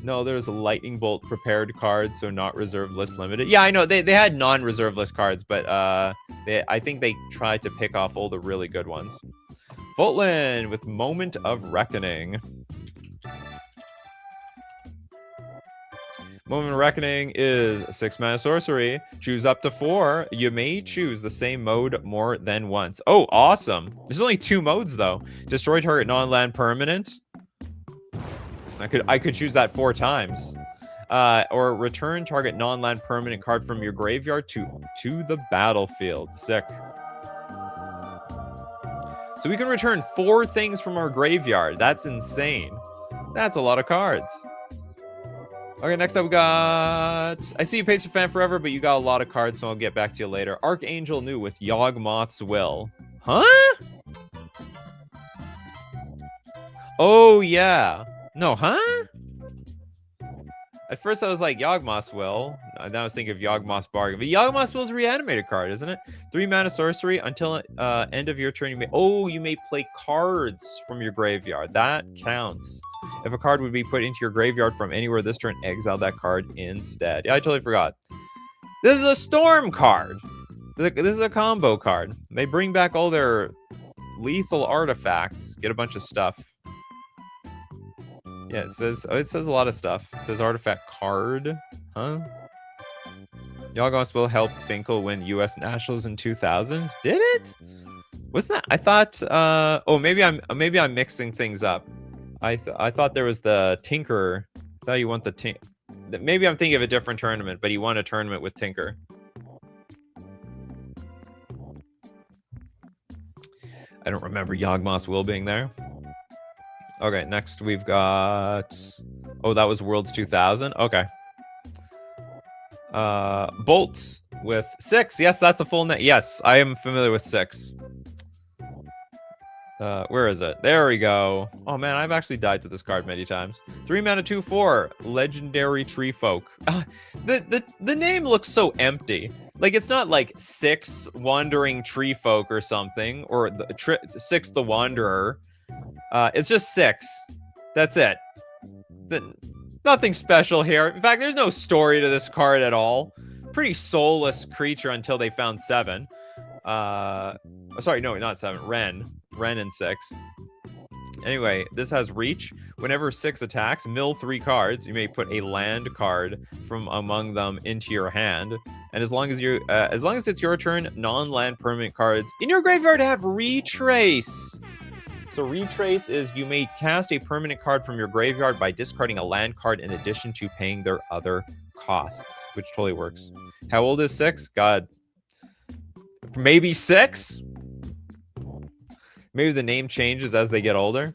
No, there's a Lightning Bolt prepared card, so not reserve list limited. Yeah, I know they had non-reserve list cards, but I think they tried to pick off all the really good ones. Voltland with Moment of Reckoning. Moment of Reckoning is a 6-mana sorcery. Choose up to 4. You may choose the same mode more than once. Oh, awesome. There's only 2 modes, though. Destroy target non-land permanent. I could choose that 4 times. Or return target non-land permanent card from your graveyard to the battlefield. Sick. So we can return 4 things from our graveyard. That's insane. That's a lot of cards. Okay, next up we got... I see you Pacer fan forever, but you got a lot of cards, so I'll get back to you later. Archangel New with Yawgmoth's Will. Huh? Oh, yeah. No, huh? At first I was like, Yawgmoth's Will. Now I was thinking of Yawgmoth's Bargain. But Yawgmoth's Will is a reanimated card, isn't it? 3-mana sorcery. Until end of your turn, you may play cards from your graveyard. That counts. If a card would be put into your graveyard from anywhere this turn, exile that card instead. Yeah, I totally forgot. This is a Storm card. This is a combo card. They bring back all their lethal artifacts. Get a bunch of stuff. Yeah, it says a lot of stuff. It says artifact card. Huh? Yawgmoth's Will helped Finkel win U.S. Nationals in 2000. Did it? Wasn't that? I thought. Oh, maybe I'm mixing things up. I thought there was the Tinker. I thought you want the Maybe I'm thinking of a different tournament, but he won a tournament with Tinker. I don't remember Yawgmoth's Will being there. Okay, next we've got... Oh, that was Worlds 2000? Okay. Bolt with 6. Yes, that's a full net. Yes, I am familiar with 6. Where is it? There we go. Oh, man, I've actually died to this card many times. 3-mana 2/4. Legendary Tree Folk. The name looks so empty. Like, it's not like 6 Wandering Tree Folk or something. Or 6 the Wanderer. It's just 6. That's it. Nothing special here. In fact, there's no story to this card at all. Pretty soulless creature until they found 7. Sorry, no, not 7. Ren and 6. Anyway, this has reach. Whenever 6 attacks, mill 3 cards. You may put a land card from among them into your hand. And as long as it's your turn, non-land permanent cards in your graveyard have retrace. So retrace is you may cast a permanent card from your graveyard by discarding a land card in addition to paying their other costs, which totally works. How old is 6? God, maybe 6? Maybe the name changes as they get older.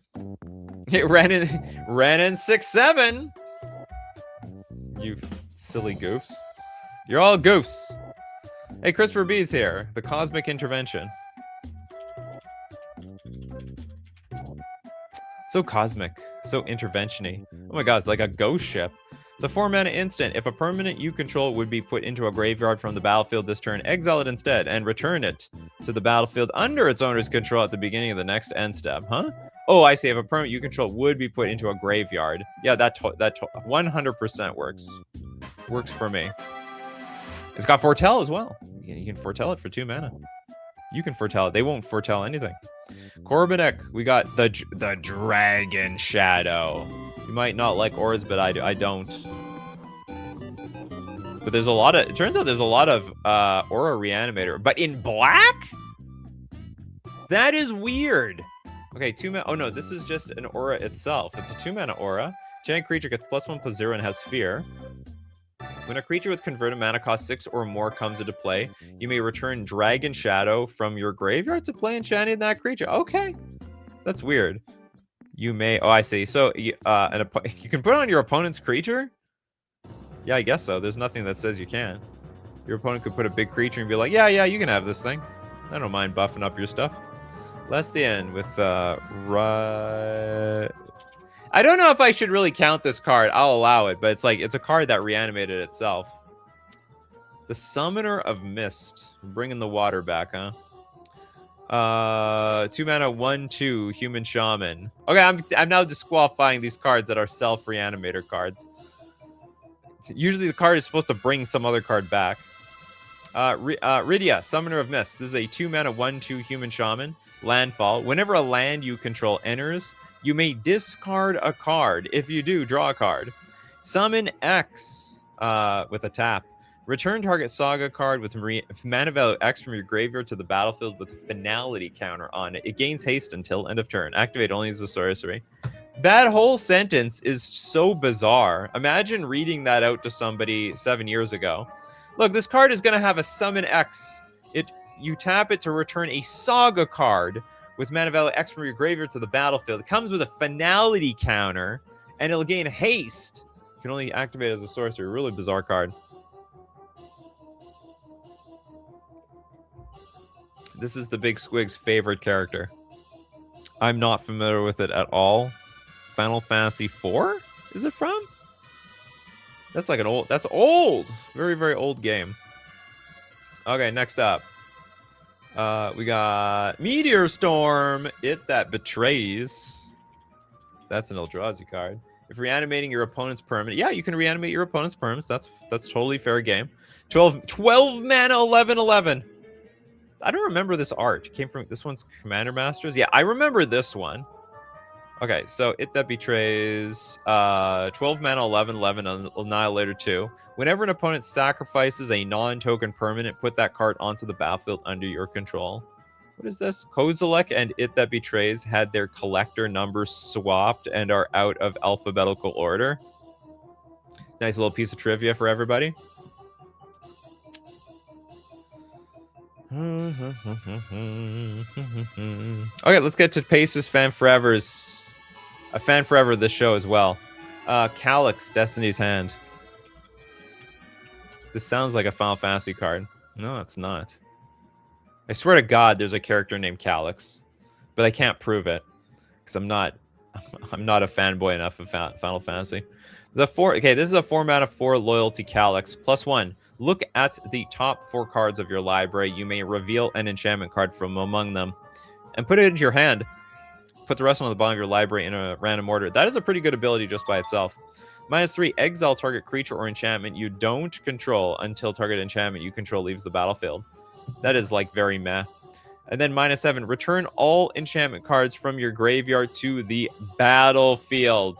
Ren in 6-7. You silly goofs. You're all goofs. Hey, Christopher B's here. The Cosmic Intervention. So cosmic, so intervention-y. Oh my god, it's like a ghost ship. It's a 4-mana instant. If a permanent you control would be put into a graveyard from the battlefield this turn, exile it instead and return it to the battlefield under its owner's control at the beginning of the next end step. Huh? Oh, I see. If a permanent you control would be put into a graveyard. Yeah, that 100% works. Works for me. It's got foretell as well. You can foretell it for 2 mana. You can foretell it. They won't foretell anything. Corbinek, we got the Dragon Shadow. You might not like auras, but I don't. But there's a lot of... It turns out there's a lot of aura reanimator. But in black? That is weird. Okay, 2 mana... Oh, no, this is just an aura itself. It's a 2-mana aura. Giant creature gets +1/+0 and has fear. When a creature with converted mana cost 6 or more comes into play, you may return Dragon Shadow from your graveyard to play enchanting that creature. Okay. That's weird. You may. Oh, I see. So you can put on your opponent's creature. Yeah, I guess so. There's nothing that says you can. Your opponent could put a big creature and be like, yeah, you can have this thing. I don't mind buffing up your stuff. Less the end with I don't know if I should really count this card. I'll allow it, but it's a card that reanimated itself. The Summoner of Mist. Bringing the water back, huh? 2 mana, 1/2 Human Shaman. Okay, I'm now disqualifying these cards that are self-reanimator cards. Usually the card is supposed to bring some other card back. Rydia, Summoner of Mist. This is a 2 mana, 1/2 Human Shaman. Landfall. Whenever a land you control enters, you may discard a card. If you do, draw a card. Summon X with a tap. Return target Saga card with mana value X from your graveyard to the battlefield with a finality counter on it. It gains haste until end of turn. Activate only as a sorcery. That whole sentence is so bizarre. Imagine reading that out to somebody 7 years ago. Look, this card is going to have a Summon X. You tap it to return a Saga card with mana value X from your graveyard to the battlefield. It comes with a finality counter, and it'll gain haste. You can only activate it as a sorcery. Really bizarre card. This is the Big Squig's favorite character. I'm not familiar with it at all. Final Fantasy IV? Is it from? That's like that's old. Very, very old game. Okay, next up. We got Meteor Storm. It that betrays. That's an Eldrazi card. If reanimating your opponent's permanent. Yeah, you can reanimate your opponent's permanents. That's totally fair game. 12 mana, 11/11. I don't remember this art. It came from this one's Commander Masters. Yeah, I remember this one. Okay, so it that betrays 12 mana, 11/11, Annihilator 2. Whenever an opponent sacrifices a non-token permanent, put that card onto the battlefield under your control. What is this? Kozilek and It That Betrays had their collector numbers swapped and are out of alphabetical order. Nice little piece of trivia for everybody. Okay, let's get to Pace's Fan Forever's. A Fan Forever this show as well. Calyx, Destiny's Hand. This sounds like a Final Fantasy card. No, it's not. I swear to God, there's a character named Calyx, but I can't prove it because I'm not a fanboy enough of Final Fantasy. Okay, this is a 4 mana 4 loyalty Calyx. +1. Look at the top 4 cards of your library. You may reveal an enchantment card from among them and put it into your hand. Put the rest on the bottom of your library in a random order. That is a pretty good ability just by itself. -3, exile target creature or enchantment you don't control until target enchantment you control leaves the battlefield. That is like very meh. And then -7, return all enchantment cards from your graveyard to the battlefield.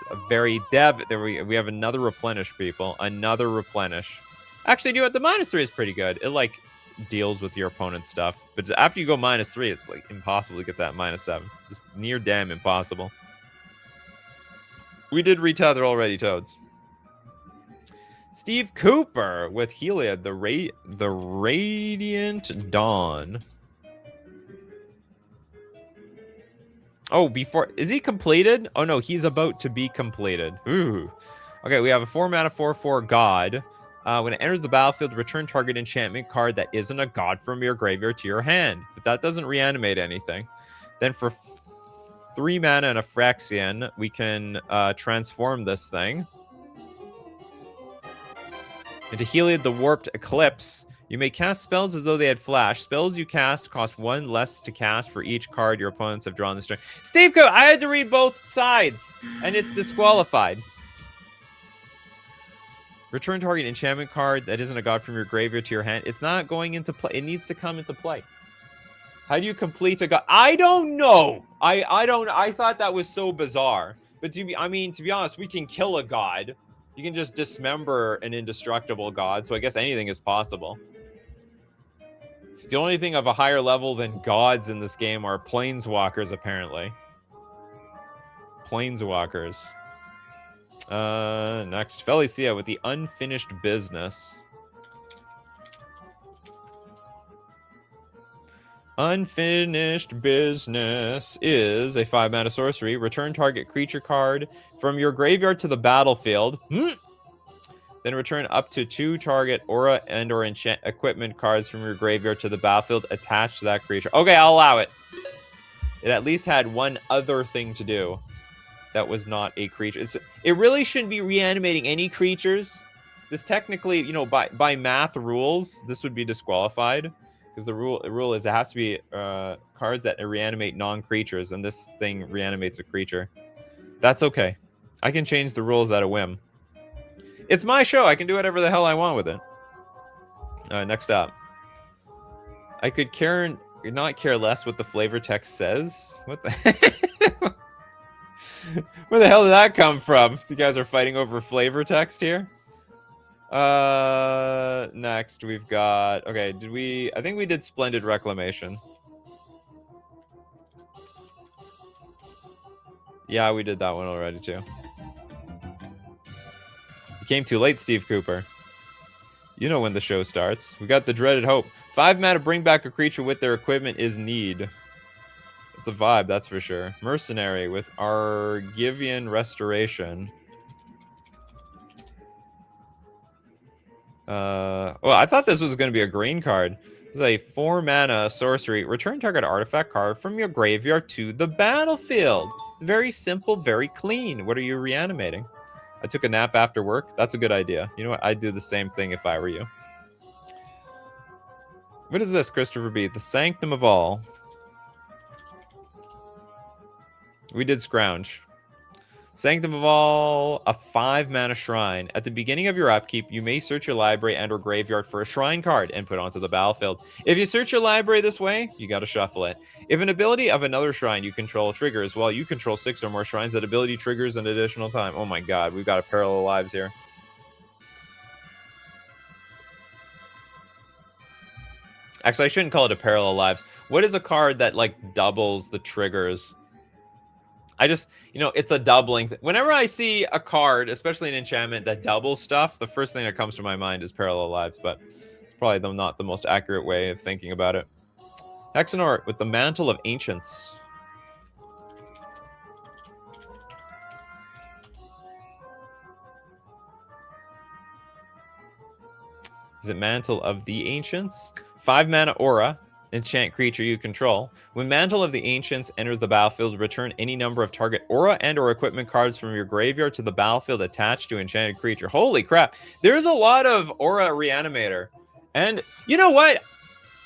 It's a very there we have another replenish, people. Another replenish. Actually, you know what? The -3 is pretty good. It like deals with your opponent's stuff, but after you go -3, it's like impossible to get that -7. Just near damn impossible. We did retether already, Toads. Steve Cooper with Heliod, the Radiant Dawn. Oh, is he completed? Oh no, he's about to be completed. Ooh. Okay, we have a 4 mana 4/4 God. When it enters the battlefield, return target enchantment card that isn't a god from your graveyard to your hand. But that doesn't reanimate anything. Then for 3 mana and a Phyrexian, we can transform this thing into Heliod the Warped Eclipse. You may cast spells as though they had flash. Spells you cast cost 1 less to cast for each card your opponents have drawn this turn. Steve Co, I had to read both sides, and it's disqualified. Return target enchantment card that isn't a god from your graveyard to your hand. It's not going into play. It needs to come into play. How do you complete a god? I don't know. I thought that was so bizarre. But to be honest, we can kill a god. You can just dismember an indestructible god. So I guess anything is possible. The only thing of a higher level than gods in this game are planeswalkers, apparently. Planeswalkers. Next, Felicia with the Unfinished Business. Unfinished business is a 5-mana sorcery. Return target creature card from your graveyard to the battlefield. Then return up to 2 target aura and or enchant equipment cards from your graveyard to the battlefield attached to that creature. Okay, I'll allow it. It at least had one other thing to do that was not a creature. It really shouldn't be reanimating any creatures. This technically, you know, by math rules, this would be disqualified. Because the rule is it has to be cards that reanimate non-creatures, and this thing reanimates a creature. That's okay. I can change the rules at a whim. It's my show. I can do whatever the hell I want with it. Next up. I could not care less what the flavor text says. What the Where the hell did that come from? So you guys are fighting over flavor text here? Next we've got, okay, I think we did Splendid Reclamation. Yeah, we did that one already too. You came too late, Steve Cooper. You know when the show starts. We got the Dreaded Hope. 5 mana, bring back a creature with their equipment is need. It's a vibe, that's for sure. Mercenary with Argivian Restoration. Well, I thought this was going to be a green card. This is a 4-mana sorcery. Return target artifact card from your graveyard to the battlefield. Very simple, very clean. What are you reanimating? I took a nap after work. That's a good idea. You know what? I'd do the same thing if I were you. What is this, Christopher B? The Sanctum of All. We did Scrounge. Sanctum of All, a 5-mana shrine. At the beginning of your upkeep, you may search your library and or graveyard for a shrine card and put it onto the battlefield. If you search your library this way, you gotta shuffle it. If an ability of another shrine you control triggers, while you control 6 or more shrines, that ability triggers an additional time. Oh my god, we've got a Parallel Lives here. Actually, I shouldn't call it a Parallel Lives. What is a card that, like, doubles the triggers? I just, you know, it's a doubling. Whenever I see a card, especially an enchantment that doubles stuff, the first thing that comes to my mind is Parallel Lives, but it's probably not the most accurate way of thinking about it. Hexenort with the Mantle of Ancients. Is it Mantle of the Ancients? 5-mana aura. Enchant creature you control. When Mantle of the Ancients enters the battlefield, return any number of target aura and or equipment cards from your graveyard to the battlefield attached to enchanted creature. Holy crap. There's a lot of aura reanimator. And you know what?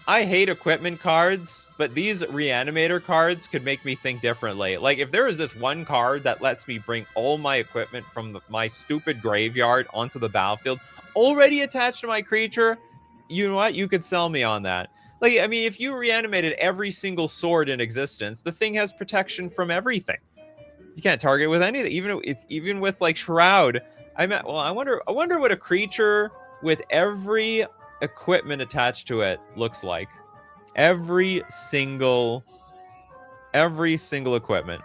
I hate equipment cards, but these reanimator cards could make me think differently. Like, if there is this one card that lets me bring all my equipment from my stupid graveyard onto the battlefield, already attached to my creature, you know what? You could sell me on that. Like, I mean, if you reanimated every single sword in existence, the thing has protection from everything. You can't target with anything, even with like Shroud. I wonder what a creature with every equipment attached to it looks like. Every single equipment.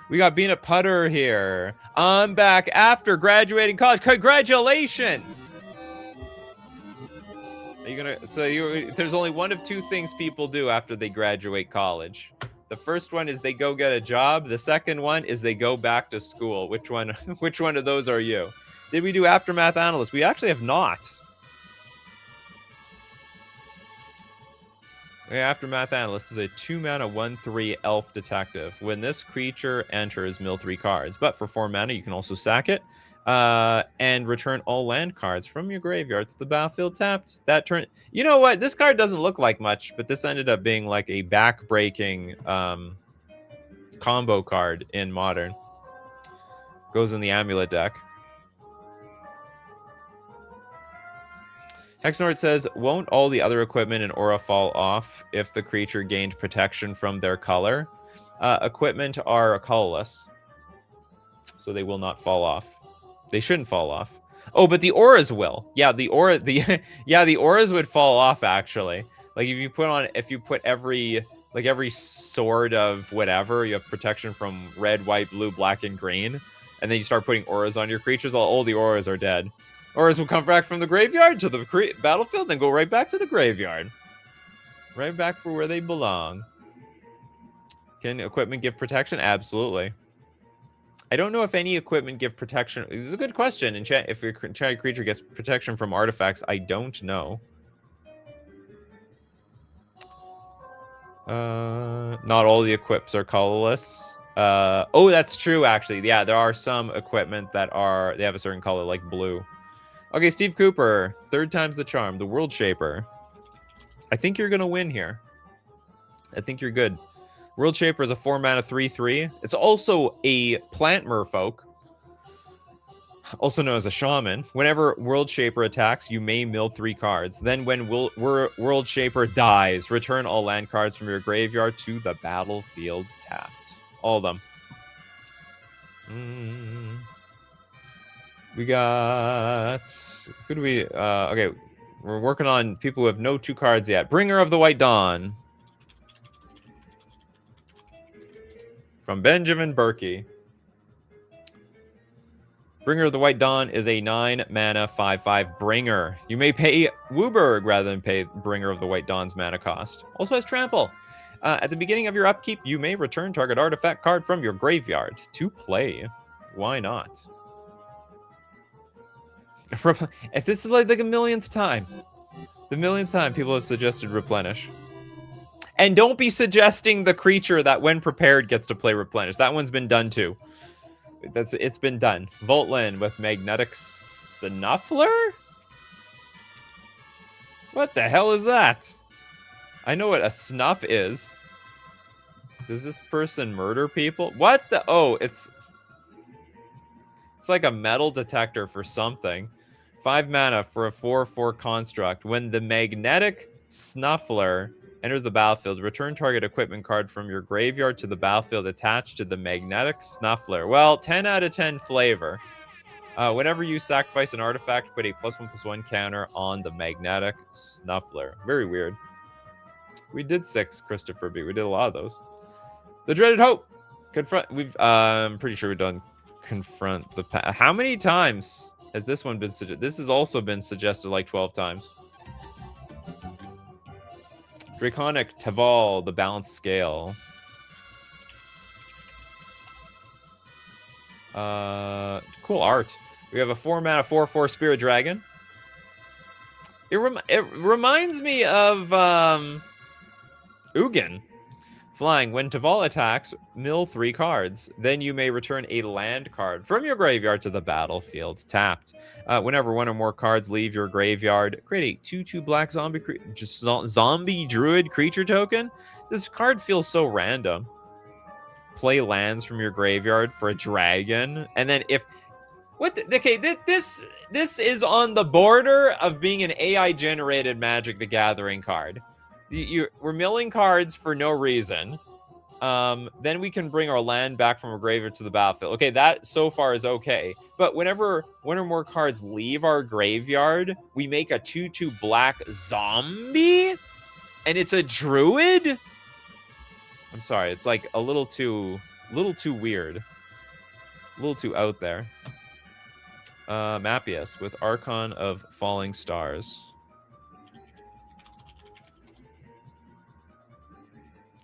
We got Peanut Putter here. I'm back after graduating college. Congratulations! Are you gonna? There's only one of two things people do after they graduate college. The first one is they go get a job. The second one is they go back to school. Which one? Which one of those are you? Did we do Aftermath Analyst? We actually have not. Okay, Aftermath Analyst is a 2-mana 1/3 elf detective. When this creature enters, mill 3 cards. But for 4 mana, you can also sack it. And return all land cards from your graveyard to the battlefield tapped. That turn. You know what? This card doesn't look like much, but this ended up being like a back-breaking combo card in Modern. Goes in the Amulet deck. Hexenort says, won't all the other equipment and aura fall off if the creature gained protection from their color? Equipment are colorless, so they will not fall off. They shouldn't fall off. Oh, but the auras will. Yeah, the auras would fall off actually. Like if you put every sword of whatever, you have protection from red, white, blue, black, and green, and then you start putting auras on your creatures, all the auras are dead. Auras will come back from the graveyard to the battlefield, then go right back to the graveyard. Right back for where they belong. Can equipment give protection? Absolutely. I don't know if any equipment give protection. This is a good question. In chat, if your enchanted creature gets protection from artifacts, I don't know. Not all the equips are colorless. Oh, that's true, actually. Yeah, there are some equipment that they have a certain color, like blue. Okay, Steve Cooper, third time's the charm, the World Shaper. I think you're gonna win here. I think you're good. World Shaper is a 4-mana 3/3. It's also a plant merfolk, also known as a shaman. Whenever World Shaper attacks, you may mill 3 cards. Then when World Shaper dies, return all land cards from your graveyard to the battlefield tapped. All of them. We got... Who do we... okay, we're working on people who have no 2 cards yet. Bringer of the White Dawn. From Benjamin Berkey. Bringer of the White Dawn is a 9-mana 5/5 bringer. You may pay Wooburg rather than pay Bringer of the White Dawn's mana cost. Also has trample. At the beginning of your upkeep, you may return target artifact card from your graveyard to play. Why not? If this is like the millionth time. The millionth time people have suggested replenish. And don't be suggesting the creature that when prepared gets to play replenish. That one's been done too. It's been done. Voltland with Magnetic Snuffler? What the hell is that? I know what a snuff is. Does this person murder people? What the... Oh, it's like a metal detector for something. 5 mana for a 4/4 construct. When the Magnetic Snuffler enters the battlefield, return target equipment card from your graveyard to the battlefield attached to the Magnetic Snuffler. Well, 10 out of 10 flavor. Whenever you sacrifice an artifact, put a +1/+1 counter on the Magnetic Snuffler. Very weird. We did 6, Christopher B. We did a lot of those. The Dreaded Hope. Confront. I'm pretty sure we've done Confront the Past. How many times has this one been suggested? This has also been suggested like 12 times. Draconic Taval, the Balanced Scale. Cool art. We have a 4-mana 4/4 Spirit Dragon. It reminds me of Ugin. Flying. When Taval attacks, mill 3 cards. Then you may return a land card from your graveyard to the battlefield tapped. Whenever one or more cards leave your graveyard, create a 2/2 black zombie druid creature token. This card feels so random. Play lands from your graveyard for a dragon, and then if okay, this is on the border of being an AI generated Magic the Gathering card. We're milling cards for no reason. Then we can bring our land back from a graveyard to the battlefield. Okay, that so far is okay. But whenever one or more cards leave our graveyard, we make a 2/2 black zombie, and it's a druid. I'm sorry, it's like a little too weird, a little too out there. Mappius with Archon of Falling Stars.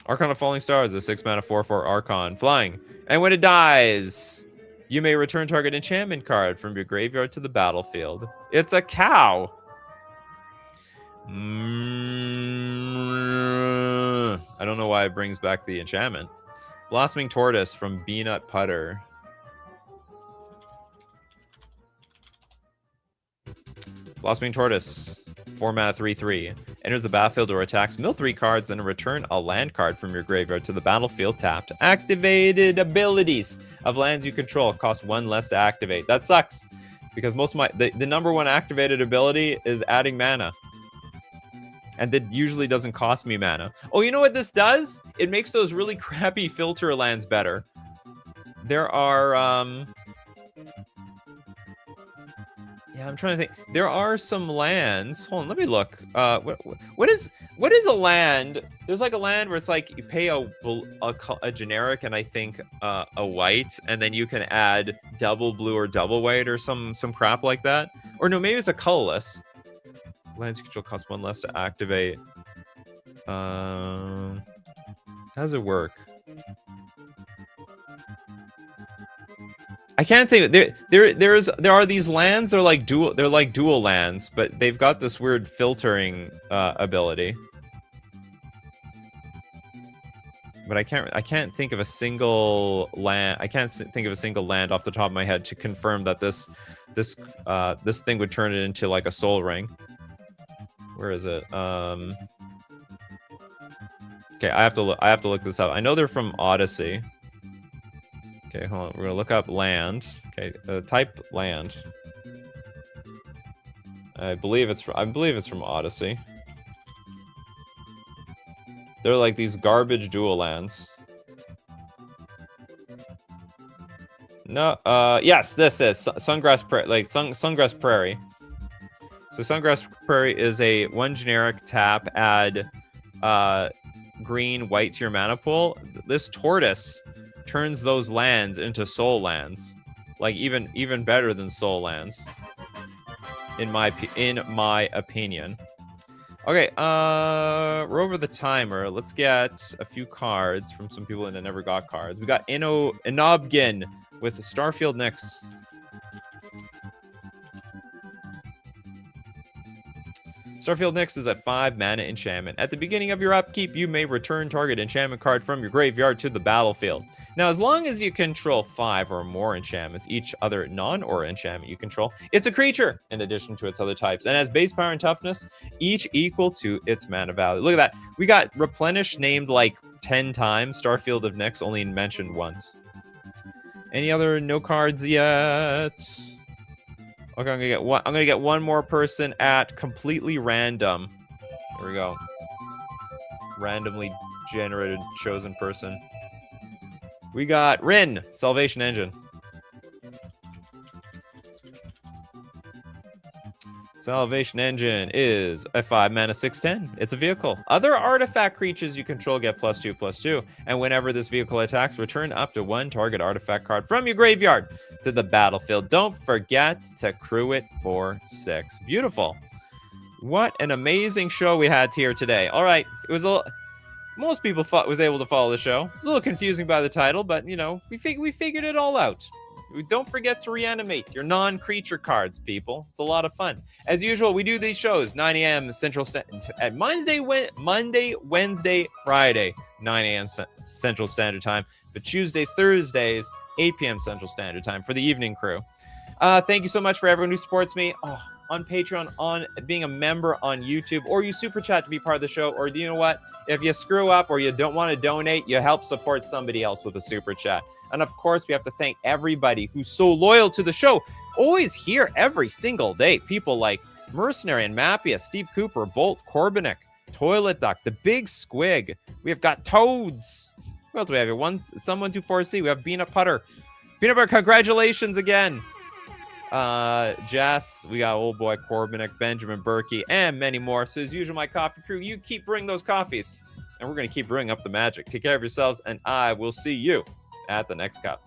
Archon of Falling Stars is a 6-mana 4/4 Archon. Flying. And when it dies, you may return target enchantment card from your graveyard to the battlefield. It's a cow. I don't know why it brings back the enchantment. Blossoming Tortoise from Beanut Putter. Blossoming Tortoise, 4-mana 3/3. Enters the battlefield or attacks, mill 3 cards, then return a land card from your graveyard to the battlefield tapped. Activated abilities of lands you control cost 1 less to activate. That sucks, because most of the number 1 activated ability is adding mana. And that usually doesn't cost me mana. Oh, you know what this does? It makes those really crappy filter lands better. There are... yeah, I'm trying to think. There are some lands. Hold on, let me look. What is a land? There's like a land where it's like you pay a generic and I think a white, and then you can add double blue or double white or some crap like that. Or no, maybe it's a colorless. Lands you control cost 1 less to activate. How does it work? I can't think. There are these lands. They're like dual lands, but they've got this weird filtering ability. But I can't think of a single land. I can't think of a single land off the top of my head to confirm that this thing would turn it into like a soul ring. Where is it? Okay, I have to look this up. I know they're from Odyssey. Okay, hold on. We're gonna look up land. Okay, type land. I believe it's from Odyssey. They're like these garbage dual lands. No, yes, this is Sungrass Prairie, like Sungrass Prairie. So Sungrass Prairie is a one generic tap, add green, white to your mana pool. This tortoise turns those lands into soul lands, like even better than soul lands, in my opinion. Okay, we're over the timer. Let's get a few cards from some people that never got cards. We got Inobgin with Starfield Nyx. Starfield Nyx is a 5 mana enchantment. At the beginning of your upkeep, you may return target enchantment card from your graveyard to the battlefield. Now, as long as you control 5 or more enchantments, each other non-aura enchantment you control, it's a creature in addition to its other types, and has base power and toughness, each equal to its mana value. Look at that. We got Replenish named like 10 times. Starfield of Nyx only mentioned once. Any other no cards yet? Okay, I'm gonna get one more person at completely random. Here we go. Randomly generated chosen person. We got Rin, Salvation Engine. Salvation Engine is a 5 mana 6/10. It's a vehicle. Other artifact creatures you control get +2/+2. And whenever this vehicle attacks, return up to 1 target artifact card from your graveyard to the battlefield. Don't forget to crew it for 6. Beautiful. What an amazing show we had here today. All right. It was a little... Most people was able to follow the show. It was a little confusing by the title, but, you know, we figured it all out. Don't forget to reanimate your non-creature cards, people. It's a lot of fun. As usual, we do these shows 9 a.m. Central at Monday, Wednesday, Friday, 9 a.m. Central Standard Time. But Tuesdays, Thursdays, 8 p.m. Central Standard Time for the evening crew. Thank you so much for everyone who supports me on Patreon, on being a member on YouTube, or you super chat to be part of the show, or you know what? If you screw up or you don't want to donate, you help support somebody else with a super chat. And of course, we have to thank everybody who's so loyal to the show. Always here every single day. People like Mercenary and Mappia, Steve Cooper, Bolt, Corbinick, Toilet Duck, The Big Squig. We have got Toads. Who else do we have here? Someone to foresee. We have Peanut Butter. Peanut Butter, congratulations again. Jess, we got Old Boy Corbinick, Benjamin Berkey, and many more. So as usual, my coffee crew, you keep bringing those coffees. And we're going to keep bringing up the magic. Take care of yourselves, and I will see you at the next cup.